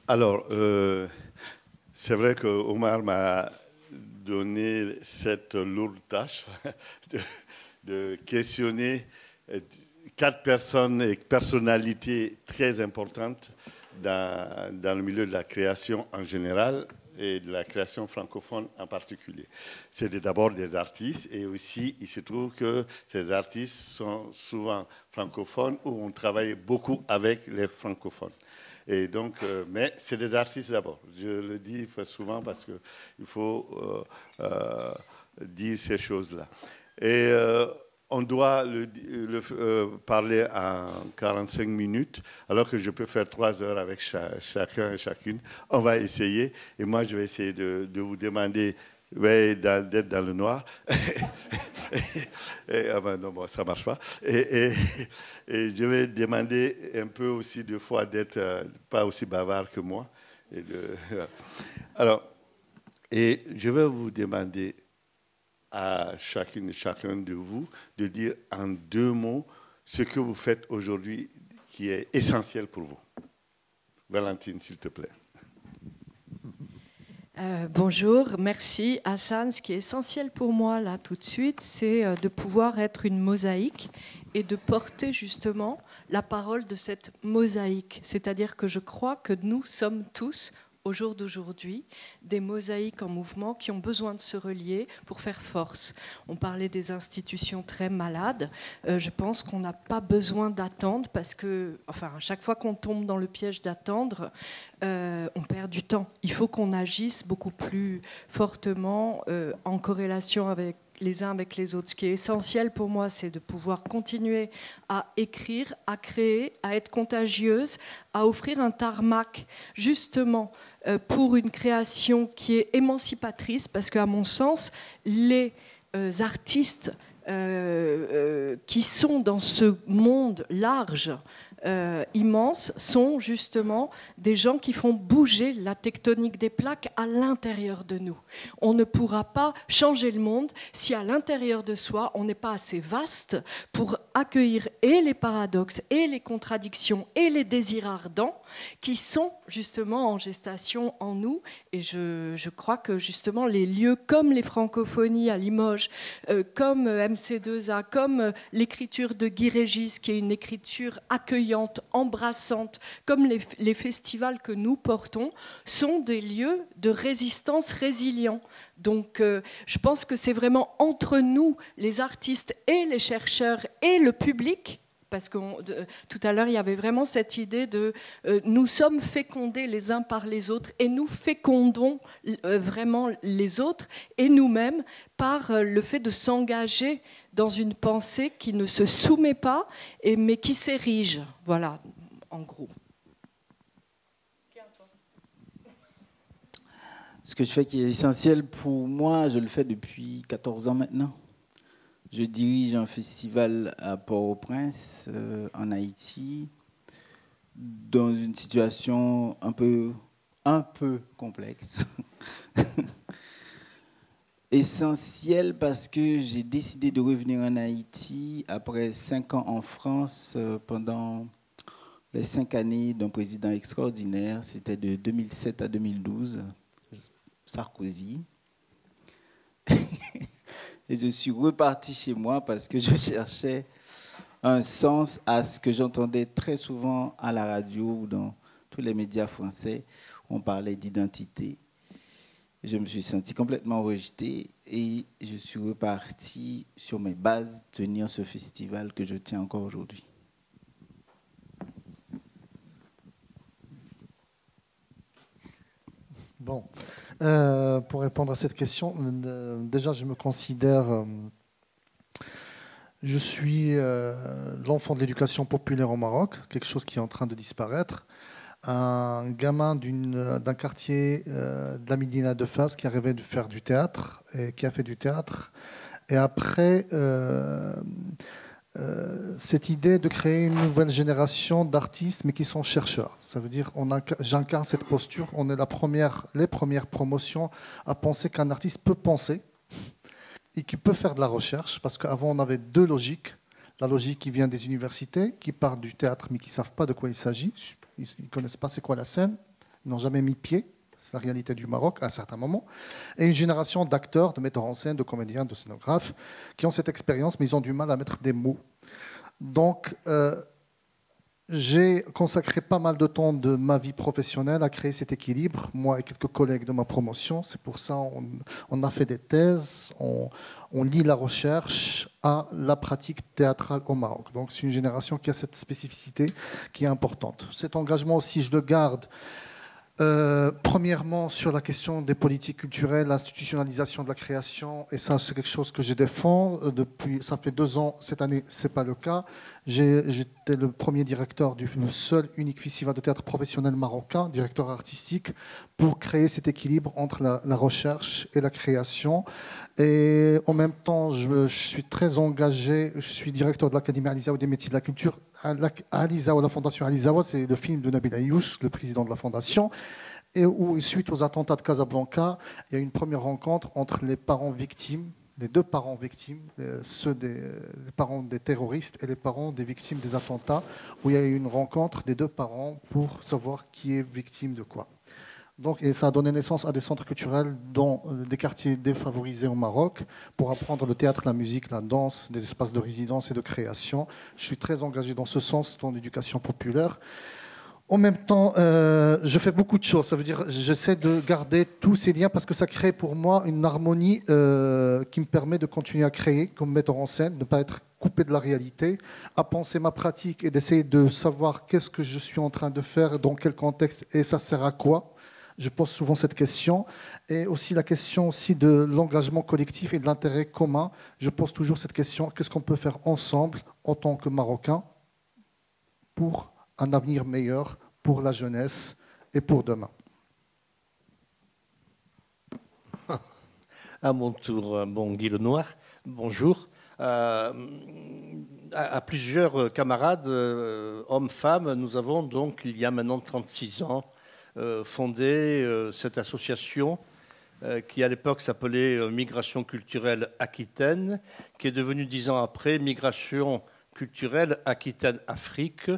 Alors, c'est vrai que Omar m'a donné cette lourde tâche de, de questionner quatre personnes et personnalités très importantes dans le milieu de la création en général et de la création francophone en particulier. C'est d'abord des artistes et aussi il se trouve que ces artistes sont souvent francophones ou on travaille beaucoup avec les francophones. Et donc, mais c'est des artistes d'abord. Je le dis souvent parce qu'il faut dire ces choses-là. Et on doit parler en 45 minutes, alors que je peux faire 3 heures avec chacun et chacune. On va essayer. Et moi, je vais essayer de vous demander ouais, d'être dans le noir. Ah ben non, bon, ça ne marche pas. Et je vais demander un peu aussi de fois d'être pas aussi bavard que moi. Alors, et je vais vous demander à chacune et chacun de vous de dire en 2 mots ce que vous faites aujourd'hui qui est essentiel pour vous. Valentine, s'il te plaît. Bonjour, merci Hassan. Ce qui est essentiel pour moi là tout de suite, c'est de pouvoir être une mosaïque et de porter justement la parole de cette mosaïque. C'est-à-dire que je crois que nous sommes tous, au jour d'aujourd'hui, des mosaïques en mouvement qui ont besoin de se relier pour faire force. On parlait des institutions très malades. Je pense qu'on n'a pas besoin d'attendre parce que, enfin, à chaque fois qu'on tombe dans le piège d'attendre, on perd du temps. Il faut qu'on agisse beaucoup plus fortement en corrélation avec les uns avec les autres. Ce qui est essentiel pour moi, c'est de pouvoir continuer à écrire, à créer, à être contagieuse, à offrir un tarmac justement pour une création qui est émancipatrice, parce qu'à mon sens, les artistes qui sont dans ce monde large, immenses, sont justement des gens qui font bouger la tectonique des plaques à l'intérieur de nous. On ne pourra pas changer le monde si à l'intérieur de soi, on n'est pas assez vaste pour accueillir et les paradoxes, et les contradictions, et les désirs ardents qui sont justement en gestation en nous. Et je crois que justement les lieux comme les francophonies à Limoges, comme MC2A, comme l'écriture de Guy Régis, qui est une écriture accueillante, embrassante, comme les festivals que nous portons, sont des lieux de résistance résilients. Donc je pense que c'est vraiment entre nous, les artistes et les chercheurs et le public, parce que tout à l'heure, il y avait vraiment cette idée de nous sommes fécondés les uns par les autres et nous fécondons vraiment les autres et nous-mêmes par le fait de s'engager dans une pensée qui ne se soumet pas, mais qui s'érige. Voilà, en gros. Ce que je fais qui est essentiel pour moi, je le fais depuis 14 ans maintenant. Je dirige un festival à Port-au-Prince, en Haïti, dans une situation un peu complexe. Essentiel parce que j'ai décidé de revenir en Haïti après 5 ans en France, pendant les 5 années d'un président extraordinaire. C'était de 2007 à 2012, Sarkozy. Et je suis reparti chez moi parce que je cherchais un sens à ce que j'entendais très souvent à la radio ou dans tous les médias français. On parlait d'identité. Je me suis senti complètement rejeté et je suis reparti sur mes bases tenir ce festival que je tiens encore aujourd'hui. Bon, pour répondre à cette question, déjà je me considère, je suis l'enfant de l'éducation populaire au Maroc, quelque chose qui est en train de disparaître. Un gamin d'un quartier de la Médina de Fès qui a rêvé de faire du théâtre et qui a fait du théâtre. Et après, cette idée de créer une nouvelle génération d'artistes, mais qui sont chercheurs. Ça veut dire, j'incarne cette posture. On est les premières promotions à penser qu'un artiste peut penser et qui peut faire de la recherche, parce qu'avant, on avait 2 logiques. La logique qui vient des universités, qui parlent du théâtre, mais qui ne savent pas de quoi il s'agit. Ils ne connaissent pas c'est quoi la scène. Ils n'ont jamais mis pied. C'est la réalité du Maroc à un certain moment. Et une génération d'acteurs, de metteurs en scène, de comédiens, de scénographes qui ont cette expérience, mais ils ont du mal à mettre des mots. Donc, j'ai consacré pas mal de temps de ma vie professionnelle à créer cet équilibre, moi et quelques collègues de ma promotion. C'est pour ça qu'on a fait des thèses, on lie la recherche à la pratique théâtrale au Maroc. Donc c'est une génération qui a cette spécificité qui est importante. Cet engagement aussi, je le garde. Premièrement, sur la question des politiques culturelles, l'institutionnalisation de la création, et ça, c'est quelque chose que je défends depuis. Ça fait 2 ans, cette année, c'est pas le cas. J'étais le premier directeur du seul unique festival de théâtre professionnel marocain, directeur artistique, pour créer cet équilibre entre la recherche et la création. Et en même temps, je suis très engagé. Je suis directeur de l'Académie Alizaoui des métiers de la culture. Alizaoui, la fondation Alizaoui, c'est le film de Nabil Ayouch, le président de la fondation, et où, suite aux attentats de Casablanca, il y a eu une première rencontre entre les parents victimes, les 2 parents victimes, les parents des terroristes et les parents des victimes des attentats, où il y a eu une rencontre des 2 parents pour savoir qui est victime de quoi. Donc, et ça a donné naissance à des centres culturels dans des quartiers défavorisés au Maroc pour apprendre le théâtre, la musique, la danse, des espaces de résidence et de création. Je suis très engagé dans ce sens, dans l'éducation populaire. En même temps, je fais beaucoup de choses. Ça veut dire j'essaie de garder tous ces liens parce que ça crée pour moi une harmonie qui me permet de continuer à créer comme metteur en scène, de ne pas être coupé de la réalité, à penser ma pratique et d'essayer de savoir qu'est-ce que je suis en train de faire, dans quel contexte et ça sert à quoi. Je pose souvent cette question. Et aussi la question aussi de l'engagement collectif et de l'intérêt commun. Je pose toujours cette question, qu'est-ce qu'on peut faire ensemble en tant que Marocains pour un avenir meilleur pour la jeunesse et pour demain. À mon tour, bon Guy Lenoir, bonjour. À plusieurs camarades, hommes, femmes, nous avons donc, il y a maintenant 36 ans, fondé cette association qui à l'époque s'appelait Migration culturelle Aquitaine, qui est devenue 10 ans après Migration culturelle Aquitaine-Afrique,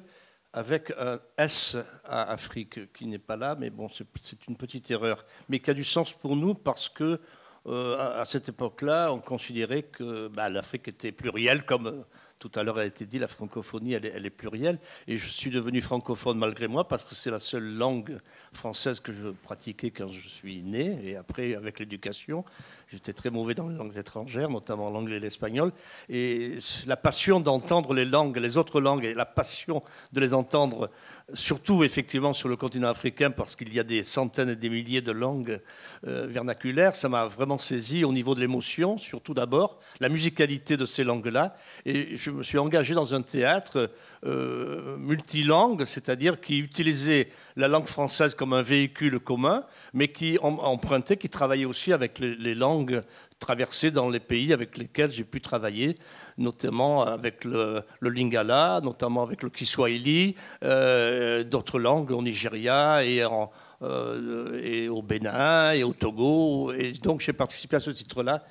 avec un S à Afrique qui n'est pas là, mais bon, c'est une petite erreur, mais qui a du sens pour nous parce que à cette époque-là, on considérait que l'Afrique était plurielle, comme tout à l'heure a été dit, la francophonie, elle est plurielle. Et je suis devenu francophone malgré moi parce que c'est la seule langue française que je pratiquais quand je suis né. Et après, avec l'éducation, j'étais très mauvais dans les langues étrangères, notamment l'anglais et l'espagnol. Et la passion d'entendre les langues, les autres langues, et la passion de les entendre, surtout effectivement sur le continent africain, parce qu'il y a des centaines et des milliers de langues vernaculaires, ça m'a vraiment saisi au niveau de l'émotion, surtout d'abord, la musicalité de ces langues-là. Et je me suis engagé dans un théâtre multilangue, c'est-à-dire qui utilisait la langue française comme un véhicule commun, mais qui empruntait, qui travaillait aussi avec les langues traversées dans les pays avec lesquels j'ai pu travailler, notamment avec le lingala, notamment avec le kiswahili, d'autres langues au Nigeria et au Bénin et au Togo. Et donc j'ai participé à ce titre-là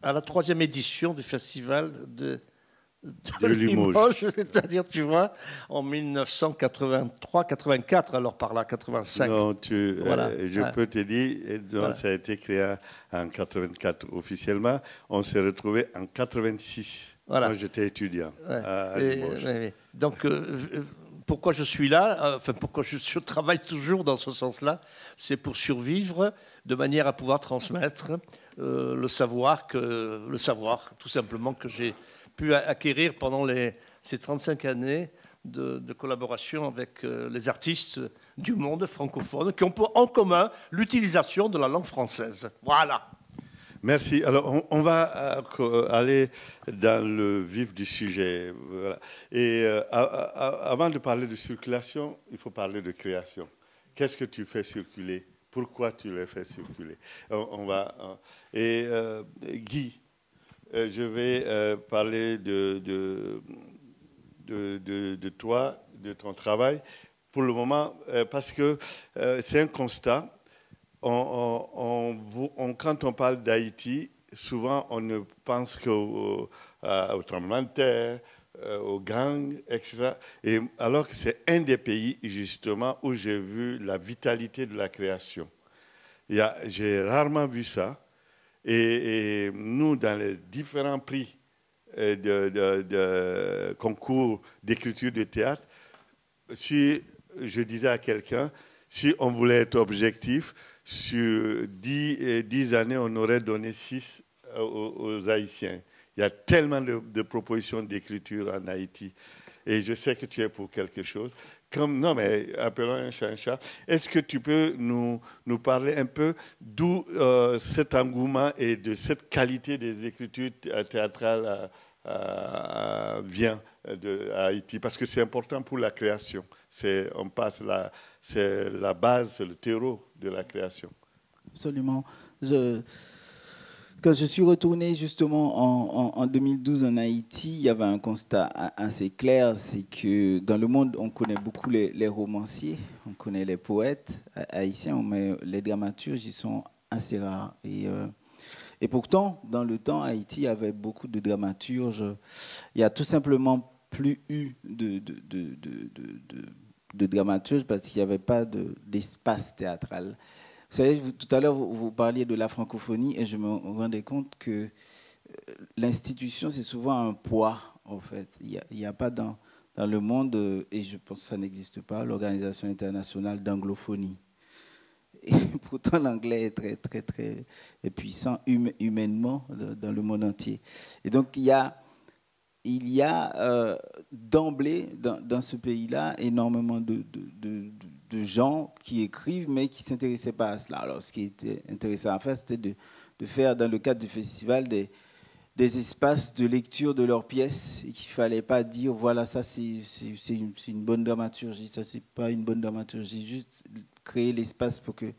à la 3e édition du festival de Limoges, c'est-à-dire, tu vois, en 1983-84, alors par là, 85. Non, voilà. Je peux te dire, donc, voilà. Ça a été créé en 84 officiellement. On s'est retrouvé en 86. Voilà. Moi, j'étais étudiant à Limoges. Donc, pourquoi je suis là, enfin, pourquoi je travaille toujours dans ce sens-là, c'est pour survivre de manière à pouvoir transmettre le savoir, tout simplement, que j'ai pu acquérir pendant ces 35 années de collaboration avec les artistes du monde francophone qui ont en commun l'utilisation de la langue française. Voilà. Merci. Alors, on va aller dans le vif du sujet. Voilà. Et avant de parler de circulation, il faut parler de création. Qu'est-ce que tu fais circuler? Pourquoi tu les fais circuler? Guy, je vais parler de toi, de ton travail, pour le moment, parce que c'est un constat. Quand on parle d'Haïti, souvent on ne pense qu'au tremblement de terre, aux gangs, etc. Et alors que c'est un des pays, justement, où j'ai vu la vitalité de la création. J'ai rarement vu ça. Et nous, dans les différents prix de concours d'écriture de théâtre, si je disais à quelqu'un, si on voulait être objectif, sur 10 années, on aurait donné 6 aux Haïtiens. Il y a tellement de propositions d'écriture en Haïti. Et je sais que tu es pour quelque chose. Non, mais appelons un chat un chat. Est-ce que tu peux nous parler un peu d'où cet engouement et de cette qualité des écritures théâtrales vient de Haïti? Parce que c'est important pour la création. C'est la base, c'est le terreau de la création. Absolument. Quand je suis retourné justement en 2012 en Haïti, il y avait un constat assez clair, c'est que dans le monde, on connaît beaucoup les romanciers, on connaît les poètes haïtiens, mais les dramaturges, ils sont assez rares. Et pourtant, dans le temps, Haïti, il y avait beaucoup de dramaturges. Il n'y a tout simplement plus eu de dramaturges parce qu'il n'y avait pas d'espace théâtral. Vous savez, tout à l'heure, vous parliez de la francophonie et je me rendais compte que l'institution, c'est souvent un poids, en fait. Il n'y a pas dans le monde, et je pense que ça n'existe pas, l'Organisation internationale d'anglophonie. Et pourtant, l'anglais est très, très, très puissant humainement dans le monde entier. Et donc, il y a d'emblée dans ce pays-là énormément de gens qui écrivent mais qui ne s'intéressaient pas à cela. Alors ce qui était intéressant à faire, c'était de faire dans le cadre du festival des espaces de lecture de leurs pièces et qu'il ne fallait pas dire voilà, ça c'est une bonne dramaturgie, ça c'est pas une bonne dramaturgie, juste créer l'espace pour que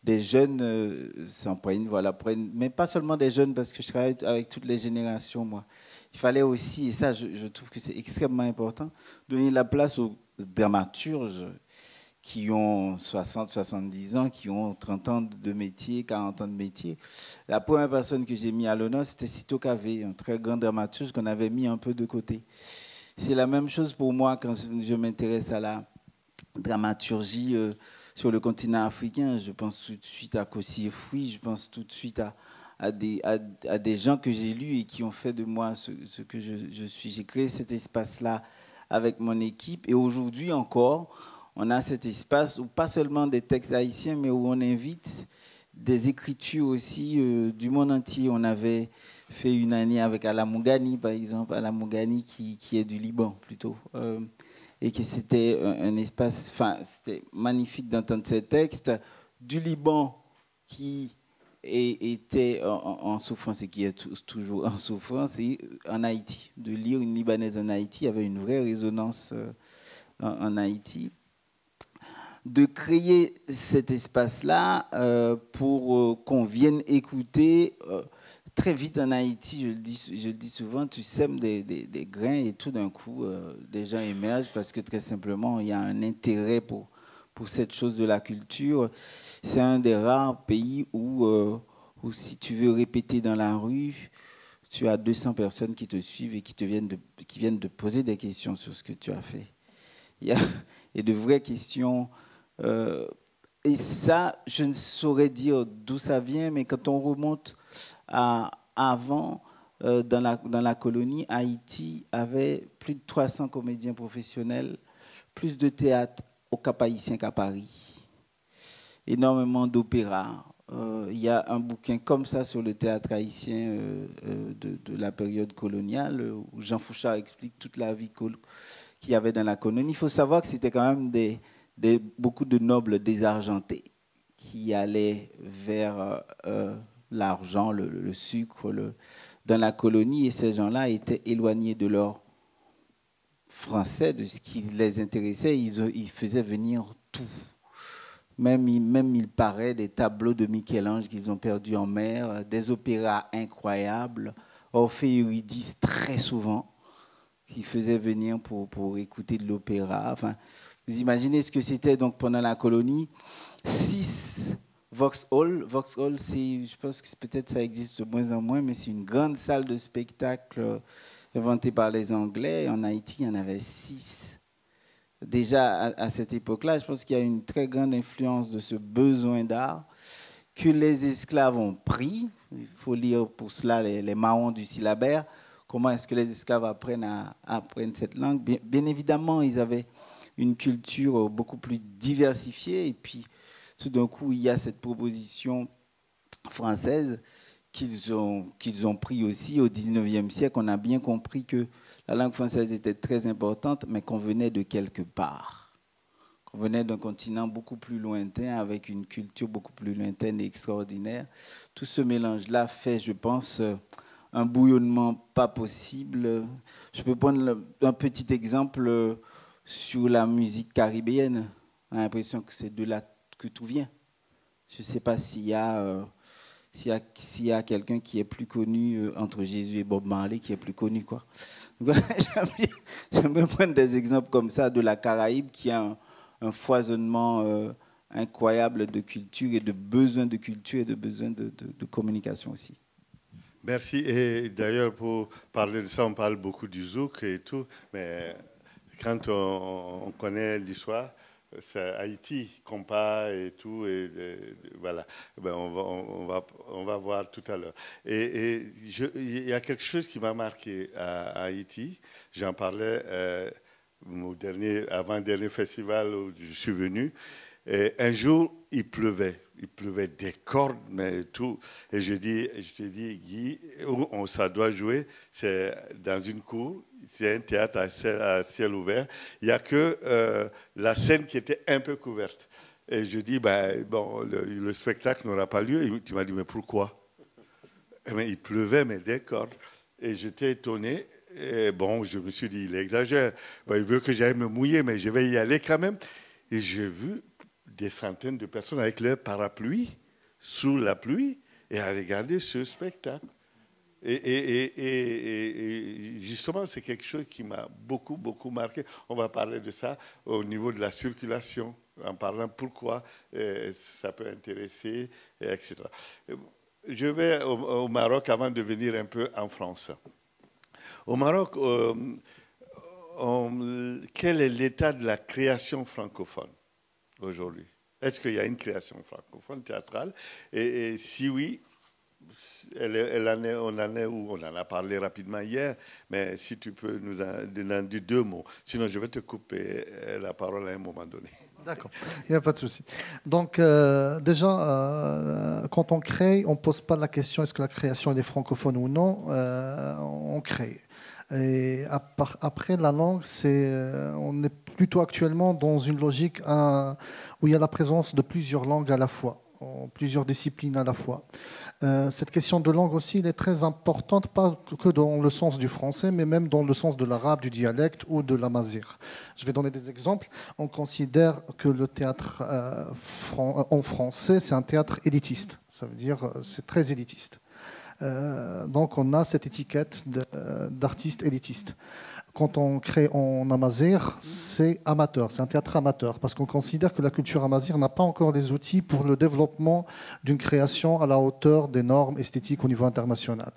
des jeunes s'en prennent, voilà, mais pas seulement des jeunes, parce que je travaille avec toutes les générations, moi. Il fallait aussi, et ça je trouve que c'est extrêmement important, donner la place aux dramaturges qui ont 60, 70 ans, qui ont 30 ans de métier, 40 ans de métier. La première personne que j'ai mis à l'honneur, c'était Cito Cavé, un très grand dramaturge qu'on avait mis un peu de côté. C'est la même chose pour moi quand je m'intéresse à la dramaturgie sur le continent africain. Je pense tout de suite à Kossi Efoui, je pense tout de suite à des gens que j'ai lus et qui ont fait de moi ce que je suis. J'ai créé cet espace-là avec mon équipe et aujourd'hui encore, on a cet espace où pas seulement des textes haïtiens, mais où on invite des écritures aussi du monde entier. On avait fait une année avec Alamougani, par exemple, Alamougani qui est du Liban plutôt, et que c'était un espace, enfin, c'était magnifique d'entendre ces textes du Liban qui était en souffrance et qui est toujours en souffrance, et en Haïti. De lire une Libanaise en Haïti avait une vraie résonance en Haïti. De créer cet espace-là pour qu'on vienne écouter. Très vite en Haïti, je le dis souvent, tu sèmes des grains et tout d'un coup, des gens émergent parce que très simplement, il y a un intérêt pour cette chose de la culture. C'est un des rares pays où si tu veux répéter dans la rue, tu as 200 personnes qui te suivent et qui viennent te poser des questions sur ce que tu as fait. Il y a de vraies questions. Et ça, je ne saurais dire d'où ça vient, mais quand on remonte avant, dans la colonie, Haïti avait plus de 300 comédiens professionnels, plus de théâtre au Cap-Haïtien qu'à Paris, énormément d'opéras. Il y a un bouquin comme ça sur le théâtre haïtien de la période coloniale, où Jean Fouchard explique toute la vie qu'il y avait dans la colonie. Il faut savoir que c'était quand même beaucoup de nobles désargentés qui allaient vers l'argent, le sucre dans la colonie, et ces gens-là étaient éloignés de leur français, de ce qui les intéressait. Ils faisaient venir tout. Même il paraît des tableaux de Michel-Ange qu'ils ont perdus en mer, des opéras incroyables, Orphée et Eurydice très souvent, qui faisaient venir pour écouter de l'opéra. Enfin, vous imaginez ce que c'était donc pendant la colonie. 6 Vauxhall. Vauxhall, je pense que peut-être ça existe de moins en moins, mais c'est une grande salle de spectacle inventé par les Anglais. En Haïti, il y en avait 6. Déjà, à cette époque-là, je pense qu'il y a une très grande influence de ce besoin d'art que les esclaves ont pris. Il faut lire pour cela les Mahons du syllabaire. Comment est-ce que les esclaves apprennent cette langue? Bien évidemment, ils avaient une culture beaucoup plus diversifiée. Et puis, tout d'un coup, il y a cette proposition française qu'ils ont pris aussi au XIXe siècle. On a bien compris que la langue française était très importante, mais qu'on venait de quelque part. Qu'on venait d'un continent beaucoup plus lointain, avec une culture beaucoup plus lointaine et extraordinaire. Tout ce mélange-là fait, je pense, un bouillonnement pas possible. Je peux prendre un petit exemple sur la musique caribéenne. On a l'impression que c'est de là que tout vient. Je ne sais pas s'il y a quelqu'un qui est plus connu entre Jésus et Bob Marley, qui est plus connu, quoi. J'aime bien prendre des exemples comme ça de la Caraïbe, qui a un foisonnement incroyable de culture et de besoin de culture et de besoin de communication aussi. Merci. Et d'ailleurs, pour parler de ça, on parle beaucoup du zouk et tout, mais quand on connaît l'histoire, c'est Haïti, compas et tout, et voilà. Ben on va voir tout à l'heure. Et il y a quelque chose qui m'a marqué à Haïti. J'en parlais au avant-dernier festival où je suis venu. Et un jour, il pleuvait des cordes, mais tout. Et je te dis, Guy, où ça doit jouer, c'est dans une cour. C'est un théâtre à ciel ouvert. Il n'y a que la scène qui était un peu couverte. Et je dis, bon, le spectacle n'aura pas lieu. Et tu m'as dit, mais pourquoi? Mais il pleuvait, mais des cordes. Et j'étais étonné. Et bon, je me suis dit, il exagère. Bon, il veut que j'aille me mouiller, mais je vais y aller quand même. Et j'ai vu des centaines de personnes avec leur parapluie, sous la pluie, et à regarder ce spectacle. Et justement, c'est quelque chose qui m'a beaucoup, beaucoup marqué. On va parler de ça au niveau de la circulation, en parlant pourquoi ça peut intéresser, etc. Je vais au Maroc avant de venir un peu en France. Au Maroc, quel est l'état de la création francophone aujourd'hui? Est-ce qu'il y a une création francophone théâtrale? Et si oui, on en a parlé rapidement hier, mais si tu peux nous en dire 2 mots. Sinon, je vais te couper la parole à un moment donné. D'accord, il n'y a pas de souci. Donc, déjà, quand on crée, on ne pose pas la question est-ce que la création est francophone ou non, on crée. Et après, la langue, on est plutôt actuellement dans une logique où il y a la présence de plusieurs langues à la fois, plusieurs disciplines à la fois. Cette question de langue aussi, elle est très importante, pas que dans le sens du français, mais même dans le sens de l'arabe, du dialecte ou de l'amazigh. Je vais donner des exemples. On considère que le théâtre en français, c'est un théâtre élitiste. Ça veut dire c'est très élitiste. Donc on a cette étiquette d'artiste élitiste. Quand on crée en amazigh, c'est amateur, c'est un théâtre amateur, parce qu'on considère que la culture amazigh n'a pas encore les outils pour le développement d'une création à la hauteur des normes esthétiques au niveau international.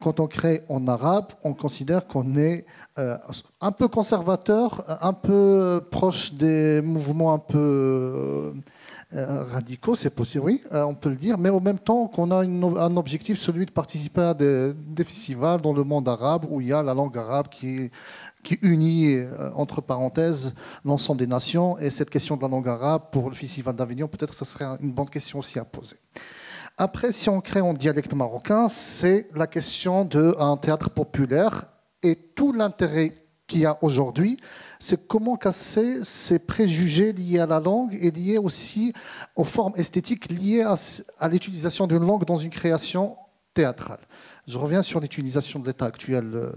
Quand on crée en arabe, on considère qu'on est un peu conservateur, un peu proche des mouvements un peu radicaux, c'est possible, oui, on peut le dire, mais en même temps qu'on a un objectif, celui de participer à des festivals dans le monde arabe où il y a la langue arabe qui unit, entre parenthèses, l'ensemble des nations. Et cette question de la langue arabe, pour le festival d'Avignon, peut-être que ce serait une bonne question aussi à poser. Après, si on crée en dialecte marocain, c'est la question d'un théâtre populaire et tout l'intérêt qu'il y a aujourd'hui, c'est comment casser ces préjugés liés à la langue et liés aussi aux formes esthétiques liées à l'utilisation d'une langue dans une création théâtrale. Je reviens sur l'utilisation de l'état actuel.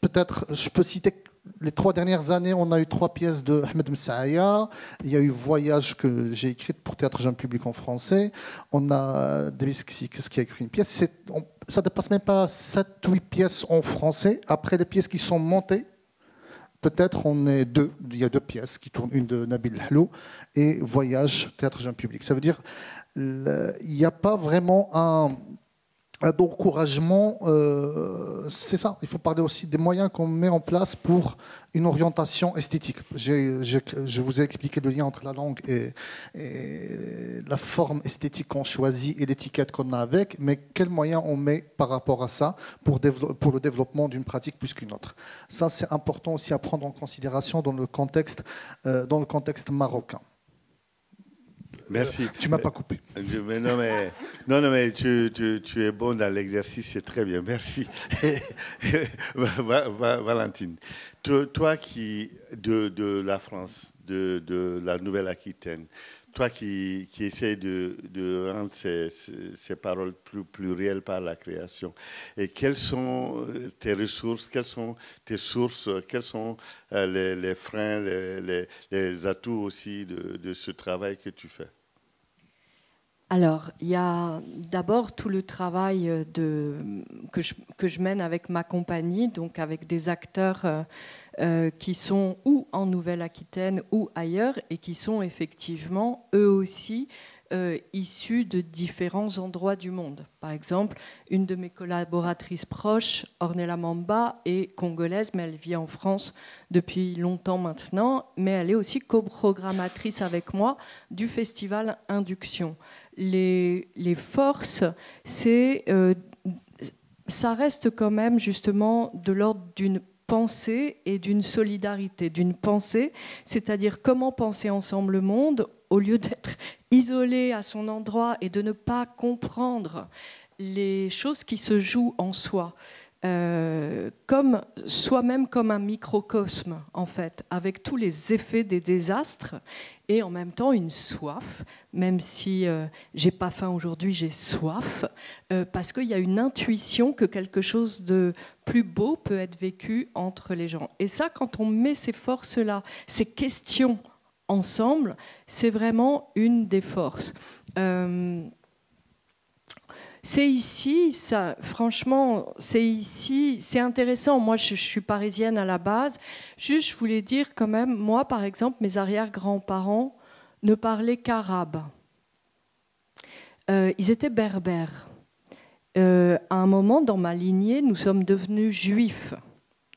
Peut-être, je peux citer les 3 dernières années, on a eu 3 pièces de Ahmed Messaaya. Il y a eu Voyage que j'ai écrite pour Théâtre Jeune Public en français. On a Davis qui a écrit une pièce. Ça ne dépasse même pas 7-8 pièces en français. Après les pièces qui sont montées, peut-être on est 2. Il y a 2 pièces qui tournent, une de Nabil Hlou et Voyage, Théâtre Jeune Public. Ça veut dire qu'il n'y a pas vraiment d'encouragement, c'est ça. Il faut parler aussi des moyens qu'on met en place pour une orientation esthétique. Je vous ai expliqué le lien entre la langue et la forme esthétique qu'on choisit et l'étiquette qu'on a avec, mais quels moyens on met par rapport à ça pour le développement d'une pratique plus qu'une autre. Ça, c'est important aussi à prendre en considération dans le contexte marocain. Merci. Tu m'as pas coupé. Non, mais tu es bon dans l'exercice, c'est très bien. Merci. Valentine, toi qui, de la France, de la Nouvelle-Aquitaine, toi qui essaies de rendre ces paroles plus réelles par la création, et quelles sont tes ressources, quelles sont tes sources, quels sont les freins, les atouts aussi de ce travail que tu fais? Alors, il y a d'abord tout le travail que je mène avec ma compagnie, donc avec des acteurs qui sont ou en Nouvelle-Aquitaine ou ailleurs et qui sont effectivement eux aussi issus de différents endroits du monde. Par exemple, une de mes collaboratrices proches, Ornella Mamba, est congolaise, mais elle vit en France depuis longtemps maintenant, mais elle est aussi coprogrammatrice avec moi du festival Induction. Les forces, ça reste quand même justement de l'ordre d'une pensée et d'une solidarité. D'une pensée, c'est-à-dire comment penser ensemble le monde au lieu d'être isolé à son endroit et de ne pas comprendre les choses qui se jouent en soi. Comme soi-même comme un microcosme en fait, avec tous les effets des désastres et en même temps une soif, même si j'ai pas faim aujourd'hui, j'ai soif, parce qu'il y a une intuition que quelque chose de plus beau peut être vécu entre les gens. Et ça, quand on met ces forces-là, ces questions ensemble, c'est vraiment une des forces. C'est ici, ça, franchement, c'est ici, c'est intéressant. Moi, je suis parisienne à la base. Juste, je voulais dire quand même, moi, par exemple, mes arrière-grands-parents ne parlaient qu'arabe. Ils étaient berbères. À un moment, dans ma lignée, nous sommes devenus juifs.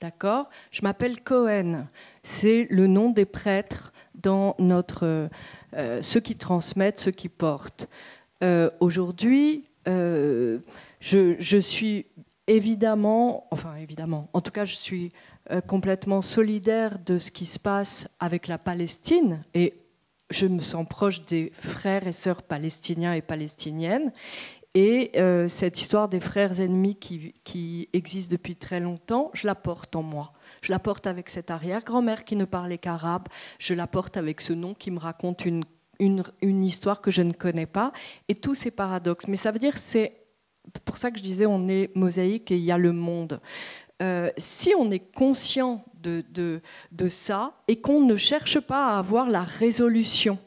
D'accord ? Je m'appelle Cohen. C'est le nom des prêtres dans notre... ceux qui transmettent, ceux qui portent. Aujourd'hui... je suis évidemment, en tout cas je suis complètement solidaire de ce qui se passe avec la Palestine et je me sens proche des frères et sœurs palestiniens et palestiniennes et cette histoire des frères ennemis qui existe depuis très longtemps, je la porte en moi. Je la porte avec cette arrière-grand-mère qui ne parlait qu'arabe, je la porte avec ce nom qui me raconte une histoire que je ne connais pas, et tous ces paradoxes. Mais ça veut dire, c'est pour ça que je disais, on est mosaïque et il y a le monde. Si on est conscient de ça et qu'on ne cherche pas à avoir la résolution,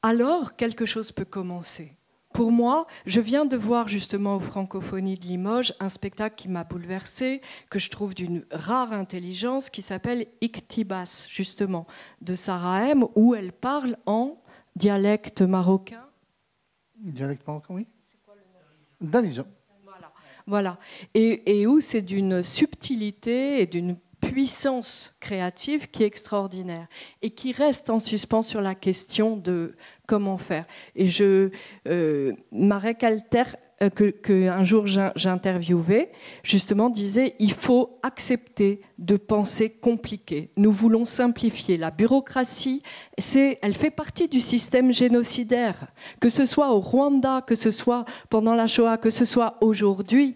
alors quelque chose peut commencer. Pour moi, je viens de voir justement aux Francophonies de Limoges un spectacle qui m'a bouleversée, que je trouve d'une rare intelligence, qui s'appelle Iktibas, justement, de Sarah M, où elle parle en dialecte marocain. Dialecte marocain, oui. C'est quoi le nom ? Darija. Voilà. Et où c'est d'une subtilité et d'une puissance créative qui est extraordinaire et qui reste en suspens sur la question de comment faire. Et Marek Alter, qu'un jour j'interviewais, justement disait il faut accepter de penser compliqué. Nous voulons simplifier. La bureaucratie, elle fait partie du système génocidaire. Que ce soit au Rwanda, que ce soit pendant la Shoah, que ce soit aujourd'hui,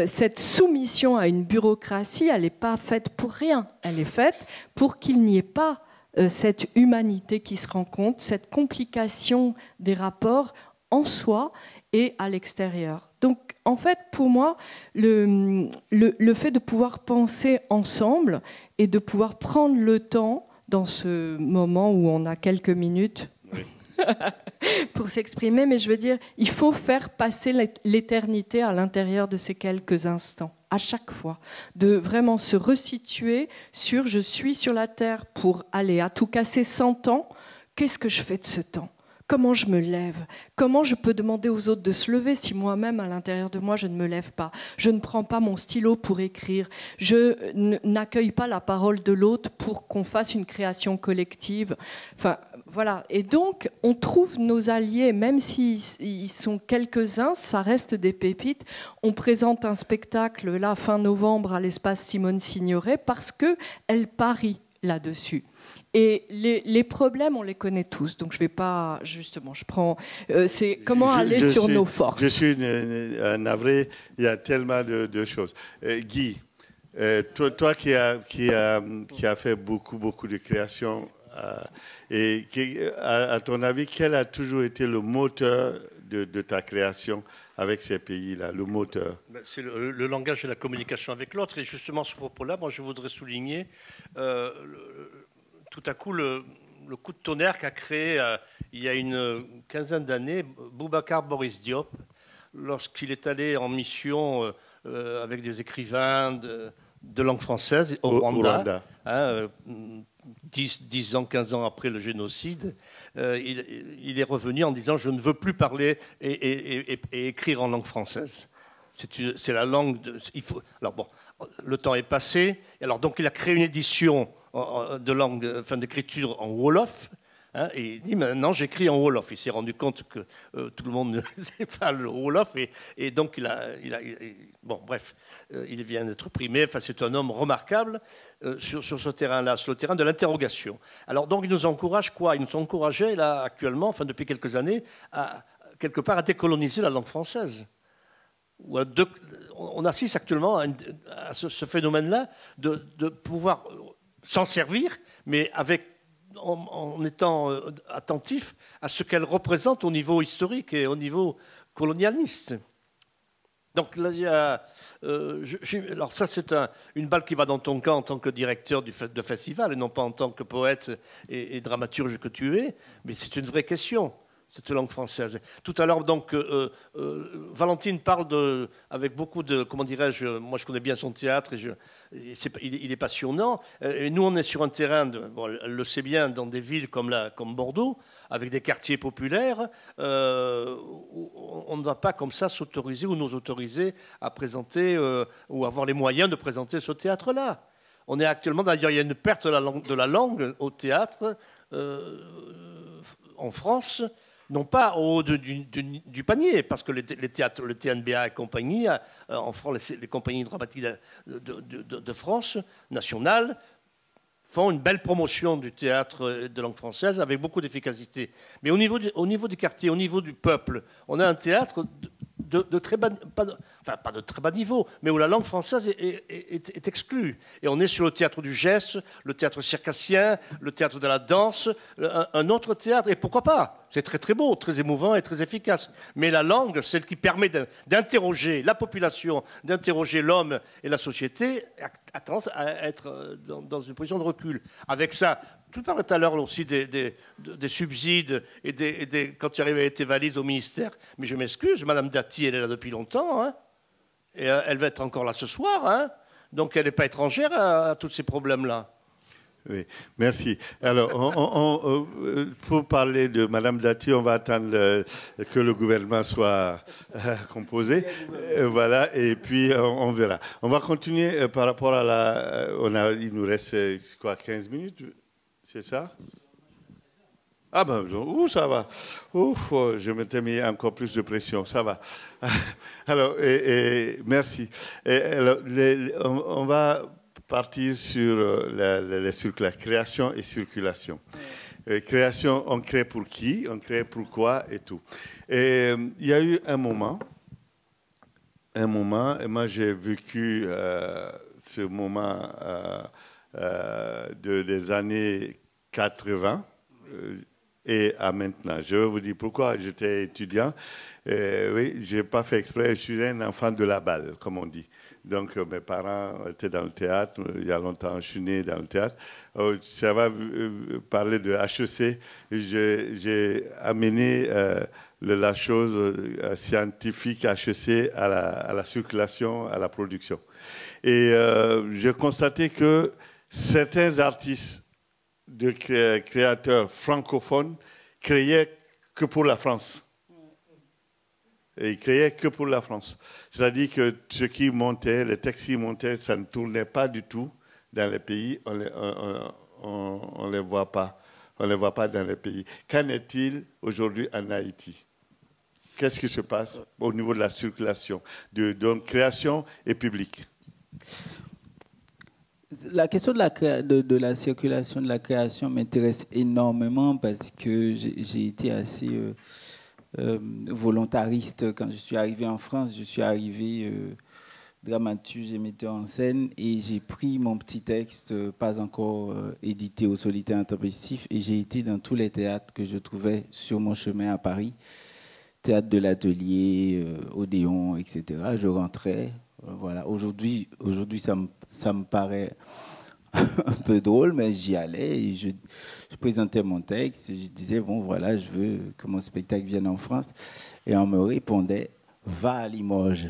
cette soumission à une bureaucratie, elle n'est pas faite pour rien. Elle est faite pour qu'il n'y ait pas cette humanité qui se rencontre, cette complication des rapports en soi et à l'extérieur. Donc, en fait, pour moi, le fait de pouvoir penser ensemble et de pouvoir prendre le temps dans ce moment où on a quelques minutes pour s'exprimer, mais je veux dire, il faut faire passer l'éternité à l'intérieur de ces quelques instants, à chaque fois, de vraiment se resituer sur « je suis sur la Terre pour aller à tout casser 100 ans, qu'est-ce que je fais de ce temps ? comment je me lève? Comment je peux demander aux autres de se lever si moi-même, à l'intérieur de moi, je ne me lève pas? Je ne prends pas mon stylo pour écrire. Je n'accueille pas la parole de l'autre pour qu'on fasse une création collective. Enfin, voilà. Et donc, on trouve nos alliés, même s'ils sont quelques-uns, ça reste des pépites. On présente un spectacle, là, fin novembre, à l'espace Simone Signoret, parce qu'elle parie là-dessus. Et les problèmes, on les connaît tous. Donc, je ne vais pas... Justement, je prends... c'est comment aller sur nos forces. Je suis navré. Il y a tellement de choses. Guy, toi qui as fait beaucoup de créations, et à ton avis, quel a toujours été le moteur de ta création avec ces pays-là, le moteur? C'est le langage et la communication avec l'autre. Et justement, ce propos-là, moi, je voudrais souligner tout à coup le coup de tonnerre qu'a créé, il y a une quinzaine d'années, Boubacar Boris Diop, lorsqu'il est allé en mission avec des écrivains de langue française au Rwanda. 10 ans, 15 ans après le génocide, il est revenu en disant « Je ne veux plus parler et écrire en langue française. C'est la langue... il faut... » Alors bon, le temps est passé. Alors donc il a créé une édition de langue, enfin d'écriture en Wolof. Et il dit maintenant j'écris en Wolof. Il s'est rendu compte que tout le monde ne sait pas le Wolof et donc bon bref, il vient d'être primé. Enfin, c'est un homme remarquable sur ce terrain-là, sur le terrain de l'interrogation. Alors donc il nous encourage quoi? Il nous encourageait là actuellement, enfin depuis quelques années, quelque part à décoloniser la langue française. On assiste actuellement à ce phénomène-là de pouvoir s'en servir, mais en étant attentif à ce qu'elle représente au niveau historique et au niveau colonialiste. Donc là, il y a... alors ça, c'est une balle qui va dans ton camp en tant que directeur de festival, et non pas en tant que poète et dramaturge que tu es, mais c'est une vraie question, cette langue française. Tout à l'heure, donc, Valentine parle avec beaucoup de... Comment dirais-je? Moi, je connais bien son théâtre, il est passionnant. Et nous, on est sur un terrain, bon, elle le sait bien, dans des villes comme Bordeaux, avec des quartiers populaires, où on ne va pas comme ça s'autoriser ou nous autoriser à présenter ou avoir les moyens de présenter ce théâtre-là. On est actuellement, d'ailleurs, il y a une perte de la langue au théâtre en France, non pas au haut du panier, parce que les théâtres, le TNBA et compagnie, en France, les compagnies dramatiques de France, nationales, font une belle promotion du théâtre de langue française avec beaucoup d'efficacité. Mais au niveau du quartier, au niveau du peuple, on a un théâtre de très bas, pas de très bas niveau, mais où la langue française est exclue. Et on est sur le théâtre du geste, le théâtre circassien, le théâtre de la danse, un autre théâtre. Et pourquoi pas? C'est très très beau, très émouvant et très efficace. Mais la langue, celle qui permet d'interroger la population, d'interroger l'homme et la société, a tendance à être dans une position de recul. Avec ça, tu parlais tout à l'heure aussi des subsides et quand tu arrives avec tes valises au ministère. Mais je m'excuse, Madame Dati, elle est là depuis longtemps, hein, et elle va être encore là ce soir, hein, donc elle n'est pas étrangère à tous ces problèmes-là. Oui, merci. Alors, pour parler de Madame Dati, on va attendre que le gouvernement soit composé. Voilà, et puis on verra. On va continuer par rapport à il nous reste quoi, 15 minutes? C'est ça? Ah ben, ça va. Ouf, je m'étais mis encore plus de pression, ça va. Alors, merci. Alors, on va partir sur la création et circulation. Création, on crée pour qui? On crée pourquoi et tout. Et il y a eu un moment, et moi j'ai vécu ce moment des années 80 et à maintenant. Je vais vous dire pourquoi. J'étais étudiant. Oui, je n'ai pas fait exprès. Je suis un enfant de la balle, comme on dit. Donc, mes parents étaient dans le théâtre. Il y a longtemps, je suis né dans le théâtre. Ça va parler de HEC. J'ai amené la chose scientifique HEC à la circulation, à la production. Et j'ai constaté que certains artistes, de créateurs francophones, créaient que pour la France. Et il créait que pour la France. C'est-à-dire que ce qui montait, les textes qui montaient, ça ne tournait pas du tout dans les pays. On ne les voit pas. On ne les voit pas dans les pays. Qu'en est-il aujourd'hui en Haïti? Qu'est-ce qui se passe au niveau de la circulation, de création et public? La question de la circulation, de la création m'intéresse énormément parce que j'ai été assez volontariste. Quand je suis arrivé en France, je suis arrivé dramaturge et metteur en scène et j'ai pris mon petit texte, pas encore édité au Solitaire Intempestif, et j'ai été dans tous les théâtres que je trouvais sur mon chemin à Paris. Théâtre de l'Atelier, Odéon, etc. Je rentrais. Voilà. Aujourd'hui, ça me paraît un peu drôle, mais j'y allais et je présentais mon texte. Je disais, bon, voilà, je veux que mon spectacle vienne en France. Et on me répondait, va à Limoges.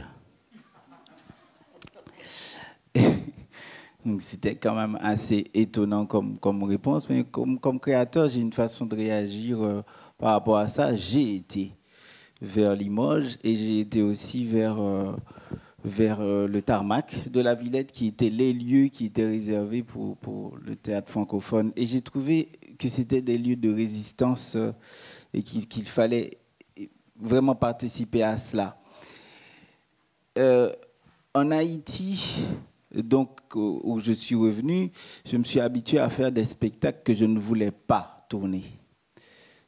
Donc c'était quand même assez étonnant comme réponse. Mais comme créateur, j'ai une façon de réagir par rapport à ça. J'ai été vers Limoges et j'ai été aussi vers le tarmac de la Villette, qui étaient les lieux qui étaient réservés pour le théâtre francophone. Et j'ai trouvé que c'était des lieux de résistance et qu'il fallait vraiment participer à cela. En Haïti, donc, où je suis revenu, je me suis habitué à faire des spectacles que je ne voulais pas tourner.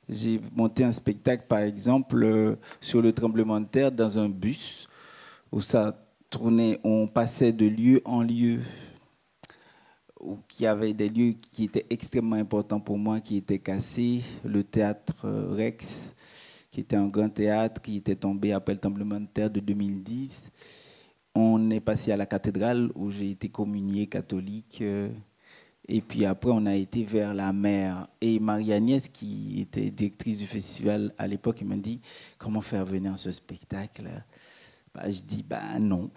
J'ai monté un spectacle, par exemple, sur le tremblement de terre dans un bus, où ça tournait, on passait de lieu en lieu, où il y avait des lieux qui étaient extrêmement importants pour moi, qui étaient cassés. Le théâtre Rex, qui était un grand théâtre, qui était tombé après le tremblement de terre de 2010. On est passé à la cathédrale, où j'ai été communié catholique. Et puis après, on a été vers la mer. Et Marie-Agnès, qui était directrice du festival à l'époque, m'a dit, comment faire venir ce spectacle? Je dis, non.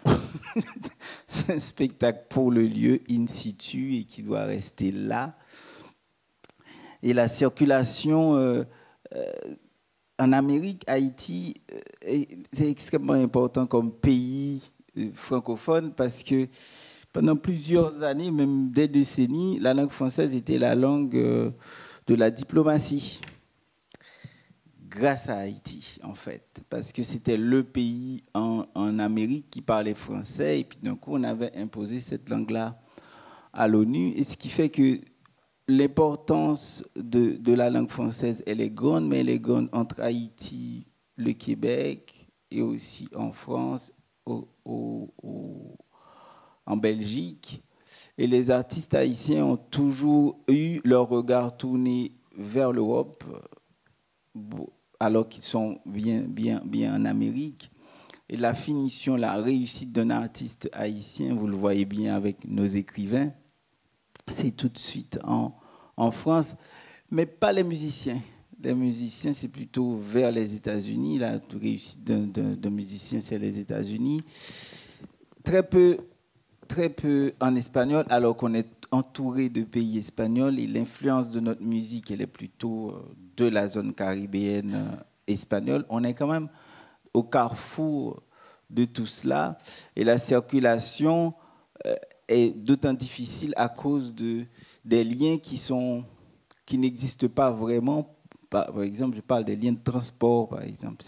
C'est un spectacle pour le lieu, in situ, et qui doit rester là. Et la circulation en Amérique, Haïti, c'est extrêmement important comme pays francophone parce que pendant plusieurs années, même des décennies, la langue française était la langue de la diplomatie. Grâce à Haïti, en fait, parce que c'était le pays en Amérique qui parlait français, et puis d'un coup, on avait imposé cette langue-là à l'ONU, et ce qui fait que l'importance de la langue française, elle est grande, mais elle est grande entre Haïti, le Québec, et aussi en France, en Belgique. Et les artistes haïtiens ont toujours eu leur regard tourné vers l'Europe, alors qu'ils sont bien en Amérique. Et la finition, la réussite d'un artiste haïtien, vous le voyez bien avec nos écrivains, c'est tout de suite en France, mais pas les musiciens. Les musiciens, c'est plutôt vers les États-Unis. La réussite d'un musicien, c'est les États-Unis. Très peu en espagnol, alors qu'on est entouré de pays espagnols, et l'influence de notre musique, elle est plutôt de la zone caribéenne espagnole. On est quand même au carrefour de tout cela, et la circulation est d'autant difficile à cause des liens qui n'existent pas vraiment. Par exemple, je parle des liens de transport, par exemple.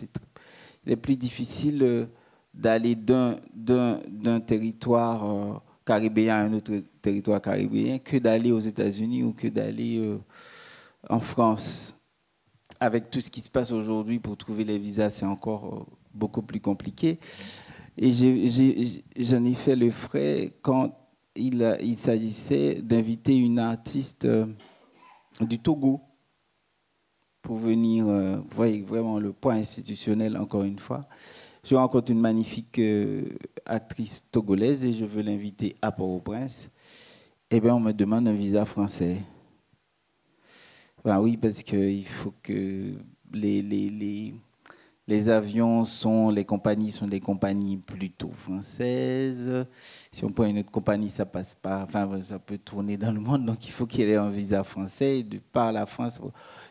Il est plus difficile d'aller d'un territoire caribéen à un autre territoire caribéen que d'aller aux États-Unis ou que d'aller en France. Avec tout ce qui se passe aujourd'hui, pour trouver les visas, c'est encore beaucoup plus compliqué. Et j'en ai fait le frais quand il s'agissait d'inviter une artiste du Togo pour venir, vous voyez vraiment le point institutionnel, encore une fois. Je rencontre une magnifique actrice togolaise et je veux l'inviter à Port-au-Prince. Eh bien, on me demande un visa français. Oui, parce qu'il faut que les Les avions les compagnies sont des compagnies plutôt françaises. Si on prend une autre compagnie, ça passe pas. Enfin, ça peut tourner dans le monde, donc il faut qu'elle ait un visa français. Et de par la France,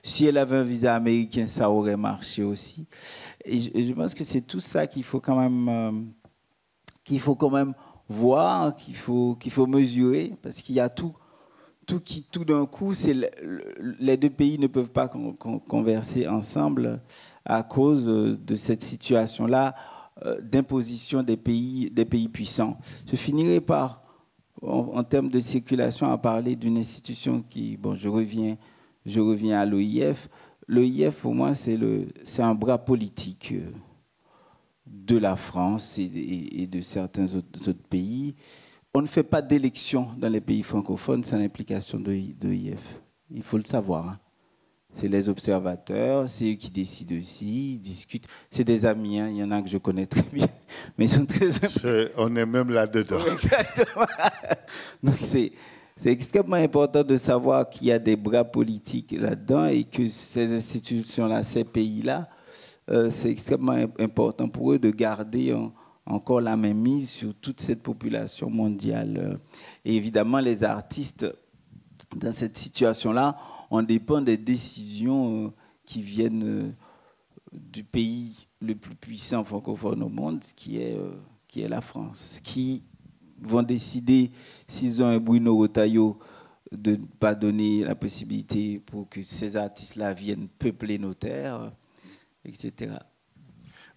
si elle avait un visa américain, ça aurait marché aussi. Et je pense que c'est tout ça qu'il faut quand même voir, qu'il faut mesurer, parce qu'il y a tout qui, tout d'un coup, les deux pays ne peuvent pas converser ensemble à cause de cette situation-là d'imposition des pays puissants. Je finirai par, en termes de circulation, à parler d'une institution qui, bon, je reviens à l'OIF. L'OIF, pour moi, c'est un bras politique de la France et de certains autres pays. On ne fait pas d'élection dans les pays francophones sans l'implication de l'OIF. Il faut le savoir. Hein. C'est les observateurs, c'est eux qui décident aussi, ils discutent. C'est des amis, hein. Il y en a que je connais très bien, mais ils sont très amis. On est même là-dedans. Exactement. Donc c'est extrêmement important de savoir qu'il y a des bras politiques là-dedans et que ces institutions-là, ces pays-là, c'est extrêmement important pour eux de garder encore la même mise sur toute cette population mondiale. Et évidemment, les artistes, dans cette situation-là, on dépend des décisions qui viennent du pays le plus puissant francophone au monde, qui est la France, qui vont décider, s'ils ont un Bruno Retailleau, de ne pas donner la possibilité pour que ces artistes-là viennent peupler nos terres, etc.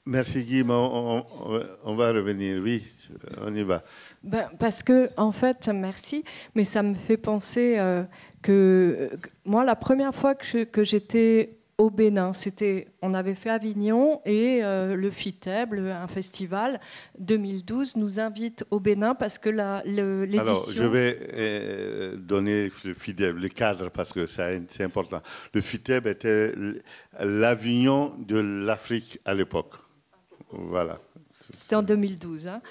Merci Guy, on va revenir. Oui, on y va. Parce que, en fait, merci, mais ça me fait penser que moi, la première fois que j'étais au Bénin, on avait fait Avignon et le FITEB, un festival 2012, nous invite au Bénin parce que l'édition... Alors, je vais donner le FITEB, le cadre, parce que c'est important. Le FITEB était l'Avignon de l'Afrique à l'époque. Voilà. C'était en 2012. Hein.